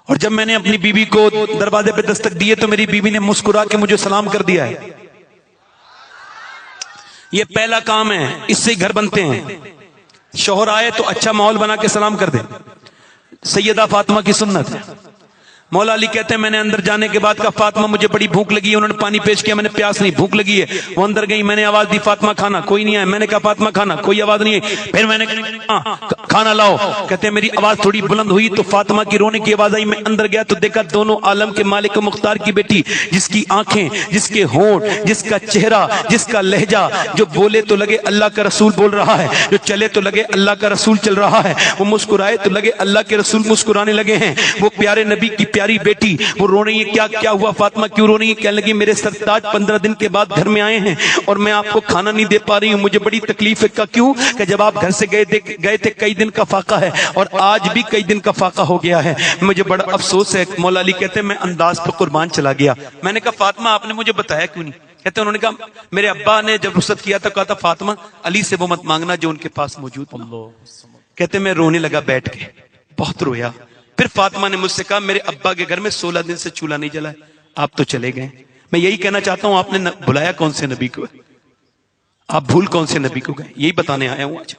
Speaker 1: اور جب میں نے اپنی بیوی کو دروازے پہ دستک دیے تو میری بیوی نے مسکرا کے مجھے سلام کر دیا ہے. یہ پہلا کام ہے، اس سے گھر بنتے ہیں. شوہر آئے تو اچھا ماحول بنا کے سلام کر دیں، سیدہ فاطمہ کی سنت ہے. مولا علی کہتے ہیں میں نے اندر جانے کے بعد کہا فاطمہ مجھے بڑی بھوک لگی ہے. انہوں نے پانی پیش کیا، میں نے پیاس نہیں بھوک لگی ہے. وہ اندر گئی، میں نے آواز دی فاطمہ کھانا، کوئی نہیں آیا. میں نے کہا فاطمہ کھانا، کوئی آواز نہیں ہے. پھر میں نے کہا کھانا لاؤ. کہتے ہیں میری آواز تھوڑی بلند ہوئی تو فاطمہ کی رونے کی آواز آئی. میں اندر گیا تو دیکھا دونوں عالم کے مالک و مختار کی بیٹی، جس کی آنکھیں، جس کے ہونٹ، جس کا چہرہ، جس کا لہجہ، جو بولے تو لگے اللہ کا رسول بول رہا ہے، جو چلے تو لگے اللہ کا رسول چل رہا ہے، وہ مسکرائے تو لگے اللہ کے رسول مسکرانے لگے ہیں. وہ پیارے نبی کی پیاری بیٹی وہ رو رہی ہے. کیا ہوا فاطمہ کیوں رو رہی ہے؟ کہنے لگی میرے سرتاج 15 دن کے بعد گھر میں آئے ہیں اور میں آپ کو کھانا نہیں دے پا رہی ہوں، مجھے بڑی تکلیف ہے. کا کیوں؟ کہ جب آپ گھر سے گئے تھے کئی دن کا فاقہ ہے اور آج بھی کئی دن کا فاقہ ہو گیا ہے، مجھے بڑا افسوس ہے. مولا علی کہتے ہیں میں انداز پہ قربان چلا گیا. میں نے کہا فاطمہ آپ نے مجھے بتایا کیوں نہیں؟ کہتے ہیں انہوں نے کہا میرے ابا نے جب رخصت کیا تو کہا تھا فاطمہ علی سے وہ مت مانگنا جو ان کے پاس موجود تھا. کہتے ہیں میں رونے لگا بیٹھ کے، بہت رویا. پھر فاطمہ نے مجھ سے کہا میرے ابا کے گھر میں 16 دن سے چولہا نہیں جلا ہے، آپ تو چلے گئے. میں یہی کہنا چاہتا ہوں آپ نے بلایا کون سے نبی کو؟ آپ بھول کون سے نبی کو گئے؟ یہی بتانے آیا ہوں آج.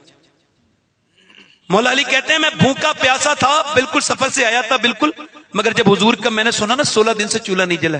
Speaker 1: مولا علی کہتے ہیں میں بھوکا پیاسا تھا، بالکل سفر سے آیا تھا بالکل، مگر جب حضور کا میں نے سنا نا 16 دن سے چولہا نہیں جلا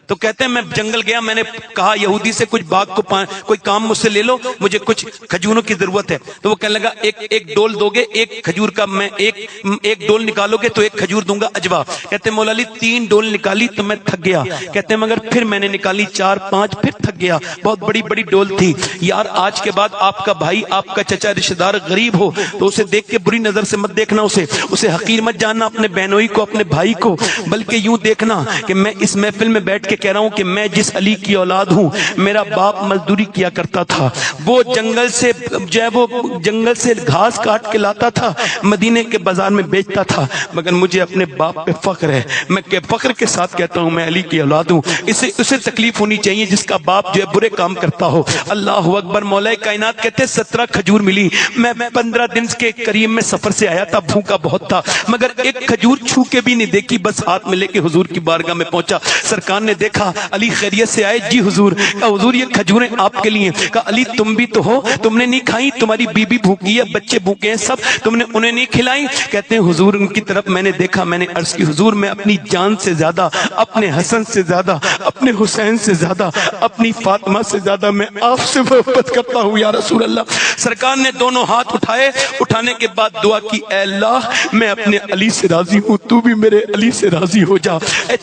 Speaker 1: تو کہتے ہیں میں جنگل گیا. میں نے کہا یہودی سے کچھ باغ کو کوئی کام مجھ سے لے لو، مجھے کچھ کھجوروں کی ضرورت ہے. تو وہ کہنے لگا ایک ڈول دو گے، ایک کھجور کا میں ایک ڈول نکالو گے تو ایک کھجور دوں گا اجوا. کہتے ہیں مولا علی 3 ڈول نکالی تو میں تھک گیا. کہتے ہیں مگر پھر میں نے نکالی 4 5 پھر تھک گیا. بہت بڑی بڑی ڈول تھی. یار آج کے بعد آپ کا بھائی، آپ کا چچا، رشتہ دار غریب ہو تو اسے دیکھ کے بری نظر سے مت دیکھنا، اسے حقیر مت جاننا، اپنے بہنوئی کو، اپنے بھائی کو، بلکہ یوں دیکھنا کہ میں اس محفل میں بیٹھ کے کہہ رہا ہوں کہ میں جس علی کی اولاد ہوں، میرا باپ مزدوری کیا کرتا تھا، وہ جنگل سے جو ہے وہ جنگل سے گھاس کاٹ کے لاتا تھا، مدینے کے بازار میں بیچتا تھا، مگر مجھے اپنے باپ پہ فخر ہے، میں فخر کے ساتھ کہتا ہوں میں علی کی اولاد ہوں۔ اسے تکلیف ہونی چاہیے جس کا باپ جو ہے برے کام کرتا ہو۔ اللہ اکبر۔ مولا کائنات کہتے 17 کھجور ملی، میں 15 دن کے قریب میں سفر سے آیا تھا، بھوکا بہت تھا، مگر ایک کھجور چھو کے بھی نہیں دیکھی، بس ہاتھ میں لے کے حضور کی بارگاہ میں پہنچا۔ سرکار نے دیکھا علی خیریت سے آئے؟ جی حضور۔ کہا حضور یہ کھجوریں آپ کے لیے۔ کہا علی تم بھی تو ہو، تم نے نہیں کھائی؟ تمہاری بیوی بھوکی ہے، بچے بھوکے ہیں، سب تم نے انہیں نہیں کھلائی؟ کہتے ہیں حضور ان کی طرف میں نے دیکھا، میں نے عرض کی حضور میں اپنی جان سے زیادہ، اپنے حسن سے زیادہ، اپنے حسین سے زیادہ، اپنی فاطمہ سے زیادہ میں آپ سے محبت کرتا ہوں یا رسول اللہ۔ سرکار نے دونوں ہاتھ اٹھائے، اٹھانے کے بعد دعا کی، اے اللہ میں اپنے علی سے راضی ہوں، تو بھی میرے علی سے راضی ہو جا۔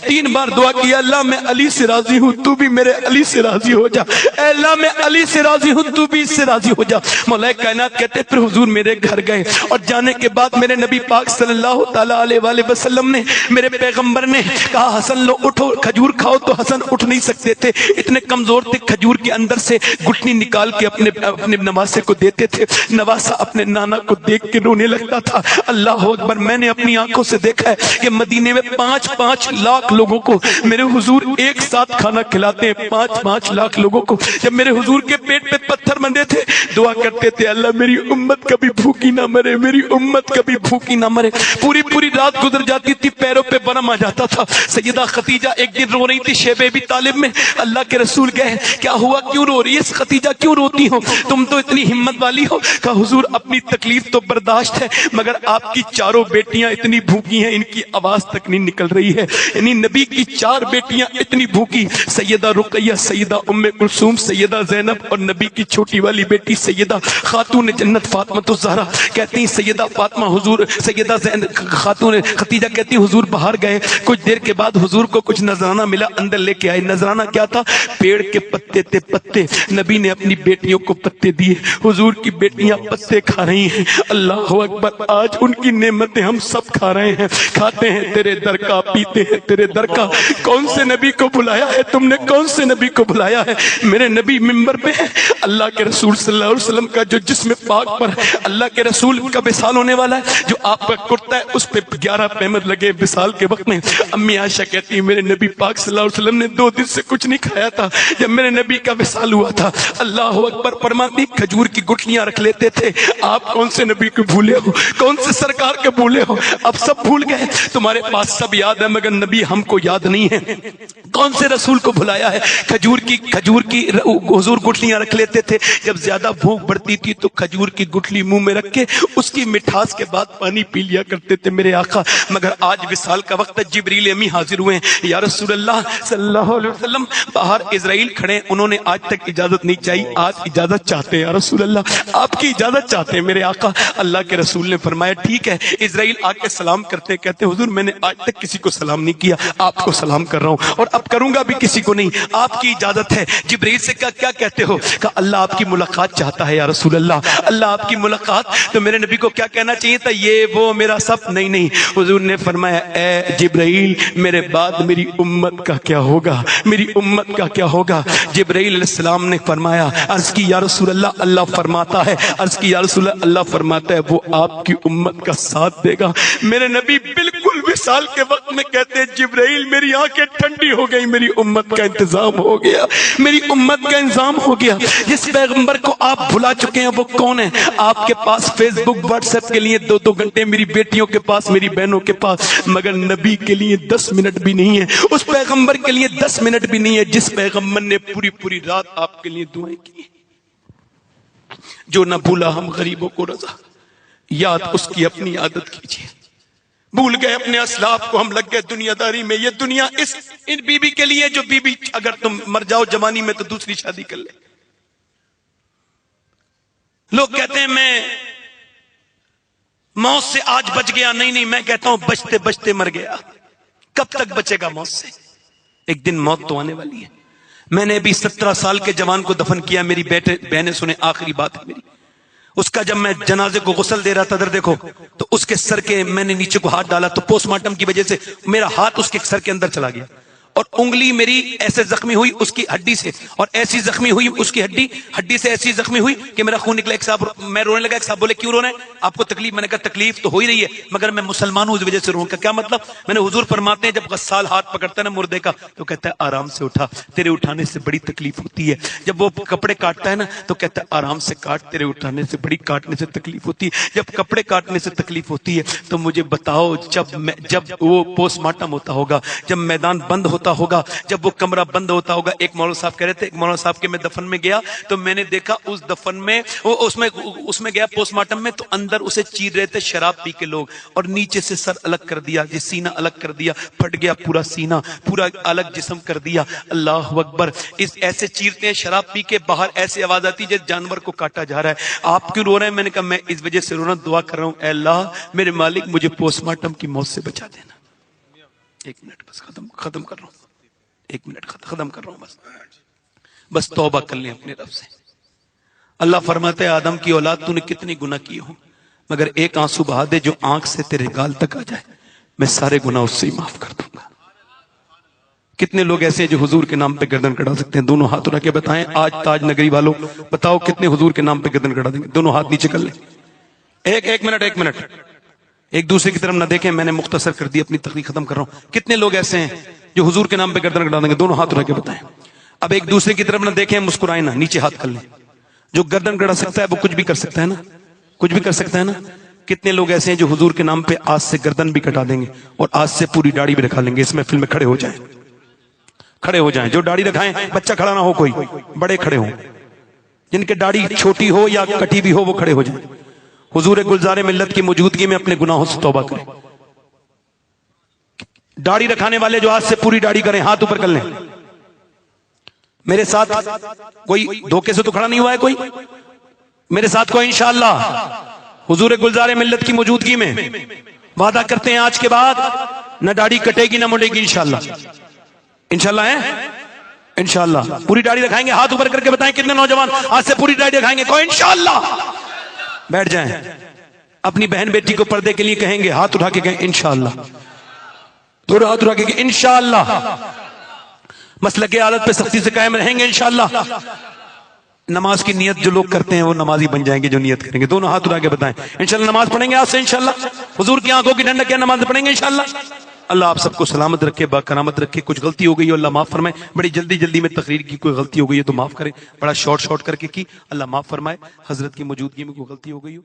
Speaker 1: 3 بار دعا کی، اللہ میں علی سے راضی ہوں، تو بھی میرے علی سے راضی ہو جا۔ اے اللہ میں علی سے راضی ہوں، تو بھی اس سے راضی ہو جا۔ مولا کائنات کہتے پھر حضور میرے گھر گئے، اور جانے کے بعد میرے نبی پاک صلی اللہ تعالی علیہ وآلہ وسلم نے، میرے پیغمبر نے کہا حسن لو اٹھو کھجور کھاؤ، تو حسن اٹھ نہیں سکتے تھے، اتنے کمزور تھے۔ کھجور کے اندر سے گٹنی نکال کے اپنے نواسے کو دیتے تھے، نواسا اپنے نانا کو دیکھ کے رونے لگتا تھا۔ اللہ اکبر۔ میں نے اپنی آنکھوں سے دیکھا ہے کہ مدینے میں 5-5 لاکھ لوگوں کو میرے حضور ایک ساتھ کھانا کھلاتے ہیں، 5-5 لاکھ لوگوں کو۔ جب میرے حضور کے پیٹ پہ پتھر بندھے تھے، دعا کرتے تھے اللہ میری امت کبھی بھوکی نہ مرے، میری امت کبھی بھوکی نہ مرے۔ پوری رات گزر جاتی تھی، پیروں پہ برم آ جاتا تھا۔ سیدہ خدیجہ ایک دن رو رہی تھی شیب ابی طالب میں، اللہ کے رسول گئے، کیا ہوا کیوں رو رہی ہے خدیجہ، کیوں روتی ہو، تم تو اتنی ہمت والی ہو؟ کہا حضور اپنی تکلیف تو برداشت ہے، مگر آپ کی 4 بیٹیاں اتنی بھوکی ہیں، ان کی آواز تک نہیں نکل رہی ہے۔ یعنی نبی کی 4 بیٹیاں اتنی بھوکی، سیدہ رقیہ، سیدہ ام کلثوم، سیدہ زینب، اور نبی کی چھوٹی والی بیٹی سیدہ خاتون جنت فاطمہ الزہرا۔ کہتی ہیں سیدہ فاطمہ حضور، سیدہ خاتون خدیجہ کہتی حضور باہر گئے، کچھ دیر کے بعد حضور کو کچھ نذرانہ ملا، اندر لے کے آئے۔ نذرانہ کیا تھا؟ پیڑ کے پتے تھے، پتے۔ نبی نے اپنی بیٹیوں کو پتے دیے، حضور کی بیٹیاں پتے کھا رہی ہیں۔ اللہ اکبر۔ آج ان کی نعمتیں ہم سب کھا رہے ہیں، کھاتے ہیں تیرے در کا، پیتے ہیں تیرے در کا۔ کون سے نبی کو بلایا ہے تم نے، کون سے نبی کو بلایا ہے؟ میرے نبی منبر پہ ہے، اللہ کے رسول صلی اللہ علیہ وسلم کا جو جسم پاک پر اللہ کے رسول کا وصال ہونے والا ہے، جو آپ کا کرتا ہے اس پہ 11 پیمد لگے وصال کے وقت میں۔ امی عائشہ کہتی ہے میرے نبی پاک صلی اللہ علیہ وسلم نے 2 دن سے کچھ نہیں کھایا تھا جب میرے نبی کا وصال ہوا تھا۔ اللہ اکبر۔ فرماتی کھجور کی گٹلیاں رکھ لیتے تھے۔ آپ کون سے نبی کو بھولے ہو، کون سے سرکار کے بھولے ہو؟ اب سب بھول گئے، تمہارے پاس سب یاد ہے مگر نبی ہم کو یاد نہیں ہے۔ کون سے رسول کو بھلایا ہے؟ کھجور کی حضور گٹلیاں رکھ لیتے تھے، جب زیادہ بھوک بڑھتی تھی تو کھجور کی گٹلی منہ میں رکھ کے اس کی مٹھاس کے بعد پانی پی لیا کرتے تھے میرے آقا۔ مگر آج وصال کا وقت ہے، جبریل امی حاضر ہوئے ہیں، یا رسول اللہ صلی اللہ علیہ وسلم، باہر اسرائیل کھڑے، انہوں نے آج تک اجازت نہیں چاہی، آج اجازت چاہتے ہیں یا رسول اللہ، آپ کی اجازت چاہتے ہیں میرے آقا۔ اللہ کے رسول نے فرمایا ٹھیک ہے۔ اسرائیل آ کے سلام کرتے، کہتے حضور میں نے آج تک کسی کو سلام نہیں کیا، آپ کو سلام کر رہا ہوں، اور اب کروں گا بھی کسی کو نہیں، آپ کی اجازت ہے۔ جبریل سے کیا کہتے ہو؟ کہا اللہ آپ کی ملاقات چاہتا ہے یا رسول اللہ، اللہ آپ کی ملاقات۔ تو میرے نبی کو کیا کہنا چاہیے تھا؟ یہ وہ میرا سب نہیں۔ حضور نے فرمایا اے جبرائیل میرے بعد میری امت کا کیا ہوگا، میری امت کا کیا ہوگا؟ جبرائیل علیہ السلام نے فرمایا، عرض کی یا رسول اللہ، اللہ فرماتا ہے، عرض کی یا رسول اللہ، اللہ فرماتا ہے وہ آپ کی امت کا ساتھ دے گا۔ میرے نبی بالکل وصال کے وقت میں کہتے ہیں جبرائیل میری آنکھیں ٹھنڈی ہو گئی، میری امت کا انتظام ہو گیا، میری امت کا انتظام ہو گیا۔ جس پیغمبر کو آپ بھلا چکے ہیں وہ کون ہے؟ آپ کے پاس فیس بک واٹس ایپ کے لیے 2 گھنٹے، میری بیٹیوں کے پاس، میری بہنوں کے پاس، مگر نبی کے لیے 10 منٹ بھی نہیں ہے، اس پیغمبر کے لیے 10 منٹ بھی نہیں ہے جس پیغمبر نے پوری رات آپ کے لیے دعائیں کی۔ جو نہ بھولا ہم غریبوں کو رضا، یاد اس کی اپنی عادت کیجیے۔ بھول گئے اپنے اسلاف کو، ہم لگ گئے دنیا داری میں۔ یہ دنیا ان بیوی کے لیے جو بیوی اگر تم مر جاؤ جوانی میں تو دوسری شادی کر لے۔ لوگ کہتے ہیں میں موت سے آج بچ گیا، نہیں، میں کہتا ہوں بچتے بچتے مر گیا۔ کب تک بچے گا موت سے؟ ایک دن موت تو آنے والی ہے۔ میں نے ابھی 17 سال کے جوان کو دفن کیا، میری بہنیں سنیں، آخری بات ہے میری۔ اس کا جب میں جنازے کو غسل دے رہا تھا، ادھر دیکھو، تو اس کے سر کے میں نے نیچے کو ہاتھ ڈالا تو پوسٹ مارٹم کی وجہ سے میرا ہاتھ اس کے سر کے اندر چلا گیا، اور انگلی میری ایسے زخمی ہوئی اس کی ہڈی سے، اور ایسی زخمی ہوئی اس کی ہڈی سے ایسی زخمی ہوئی کہ میرا خون نکلا۔ ایک صاحب، میں رونے لگا، ایک صاحب بولے کیوں رونا ہے؟ آپ کو تکلیف؟ میں نے کہا تکلیف تو ہو ہی رہی ہے مگر میں مسلمان ہوں اس وجہ سے رو کا کیا مطلب؟ میں نے حضور فرماتے ہیں جب غسال ہاتھ پکڑتا ہے نا مردے کا تو کہتا ہے آرام سے اٹھا، تیرے اٹھانے سے بڑی تکلیف ہوتی ہے۔ جب وہ کپڑے کاٹتا ہے نا تو کہتا ہے آرام سے کاٹ، تیرے اٹھانے سے بڑی کاٹنے سے تکلیف ہوتی ہے۔ جب کپڑے کاٹنے سے تکلیف ہوتی ہے تو مجھے بتاؤ جب وہ پوسٹ مارٹم ہوتا ہوگا، جب میدان بند ہوتا ہوگا، جب وہ کمرہ بند ہوتا ہوگا۔ ایک مولانا صاحب کہہ رہے تھے، ایک مولانا صاحب کے میں دفن میں گیا تو میں نے دیکھا اس دفن میں اس میں گیا پوسٹ مارٹم میں، تو اندر اسے چیر رہے تھے شراب پی کے لوگ، اور نیچے سے سر الگ کر دیا، جس سینہ الگ کر دیا، پھٹ گیا پورا سینہ، پورا الگ جسم کر دیا۔ اللہ اکبر! اس ایسے چیرتے ہیں شراب پی کے، باہر ایسی آواز آتی ہے جیسے جانور کو کاٹا جا رہا ہے۔ آپ کیوں رو رہے ہیں؟ میں نے کہا میں اس وجہ سے رو رہا ہوں، دعا کر رہا ہوں اے اللہ میرے مالک مجھے پوسٹ مارٹم کی موت سے بچا دینا۔ ایک منٹ بس، ختم کر رہا ہوں، ایک منٹ ختم کر رہا ہوں، بس توبہ کر لیں اپنے رب سے۔ اللہ فرماتے ہیں آدم کی اولاد تو نے کتنی گناہ کیے ہوں مگر ایک آنسو بہا دے جو آنکھ سے تیرے گال تک آ جائے، میں سارے گناہ اس سے ہی معاف کر دوں گا۔ کتنے لوگ ایسے ہیں جو حضور کے نام پہ گردن کڑا سکتے ہیں؟ دونوں ہاتھ اٹھا کے بتائیں آج تاج نگری والوں، بتاؤ کتنے حضور کے نام پہ گردن کڑا دیں گے؟ دونوں ہاتھ نیچے کر لیں۔ ایک منٹ ایک دوسرے کی طرف نہ دیکھیں، میں نے مختصر کر دی، اپنی تقریر ختم کر رہا ہوں۔ کتنے لوگ ایسے ہیں جو حضور کے نام پہ گردن کڑا دیں گے؟ دونوں ہاتھ اٹھا کے بتائیں۔ اب ایک دوسرے کی طرف نہ دیکھیں، مسکرائیں نہ، نیچے ہاتھ کر لیں۔ جو گردن کڑا سکتا ہے وہ کچھ بھی کر سکتا ہے نا، کچھ بھی کر سکتا ہے نا۔ کتنے لوگ ایسے ہیں جو حضور کے نام پہ آج سے گردن بھی کٹا دیں گے اور آج سے پوری داڑھی بھی رکھا لیں گے؟ اس محفل میں کھڑے ہو جائیں، کھڑے ہو جائیں۔ جو داڑھی رکھائیں، بچہ کھڑا نہ ہو، کوئی بڑے کھڑے ہوں، جن کے داڑھی چھوٹی ہو یا کٹی بھی ہو وہ کھڑے ہو جائیں۔ حضور گلزار ملت کی موجودگی میں اپنے گناہوں سے توبہ کریں۔ داڑھی رکھانے والے جو آج سے پوری داڑھی کریں، ہاتھ اوپر کر لیں۔ میرے ساتھ کوئی دھوکے سے تو کھڑا نہیں ہوا ہے کوئی؟ میرے ساتھ کوئی انشاءاللہ حضور گلزار ملت کی موجودگی میں وعدہ کرتے ہیں آج کے بعد نہ داڑھی کٹے گی نہ مڑے گی انشاءاللہ، انشاءاللہ ہے انشاءاللہ۔ پوری داڑھی رکھائیں گے؟ ہاتھ اوپر کر کے بتائیں کتنے نوجوان آج سے پوری داڑھی رکھائیں گے؟ کوئی انشاءاللہ؟ بیٹھ جائیں۔ اپنی بہن بیٹی کو پردے کے لیے کہیں گے، ہاتھ اٹھا کے کہیں انشاءاللہ، دونوں ہاتھ اٹھا کے کہیں انشاءاللہ۔ مسلک عادت پہ سختی سے قائم رہیں گے انشاءاللہ۔ نماز کی نیت جو لوگ کرتے ہیں وہ نمازی بن جائیں گے جو نیت کریں گے۔ دونوں ہاتھ اٹھا کے بتائیں انشاءاللہ نماز پڑھیں گے آج سے انشاءاللہ، حضور کی آنکھوں کی ٹھنڈک کیا نماز پڑھیں گے انشاءاللہ۔ اللہ آپ سب کو سلامت رکھے، باکرامت رکھے۔ کچھ غلطی ہو گئی ہو اللہ معاف فرمائے، بڑی جلدی میں تقریر کی، کوئی غلطی ہو گئی ہے تو معاف کریں، بڑا شارٹ کر کے کی، اللہ معاف فرمائے۔ حضرت کی موجودگی میں کوئی غلطی ہو گئی ہو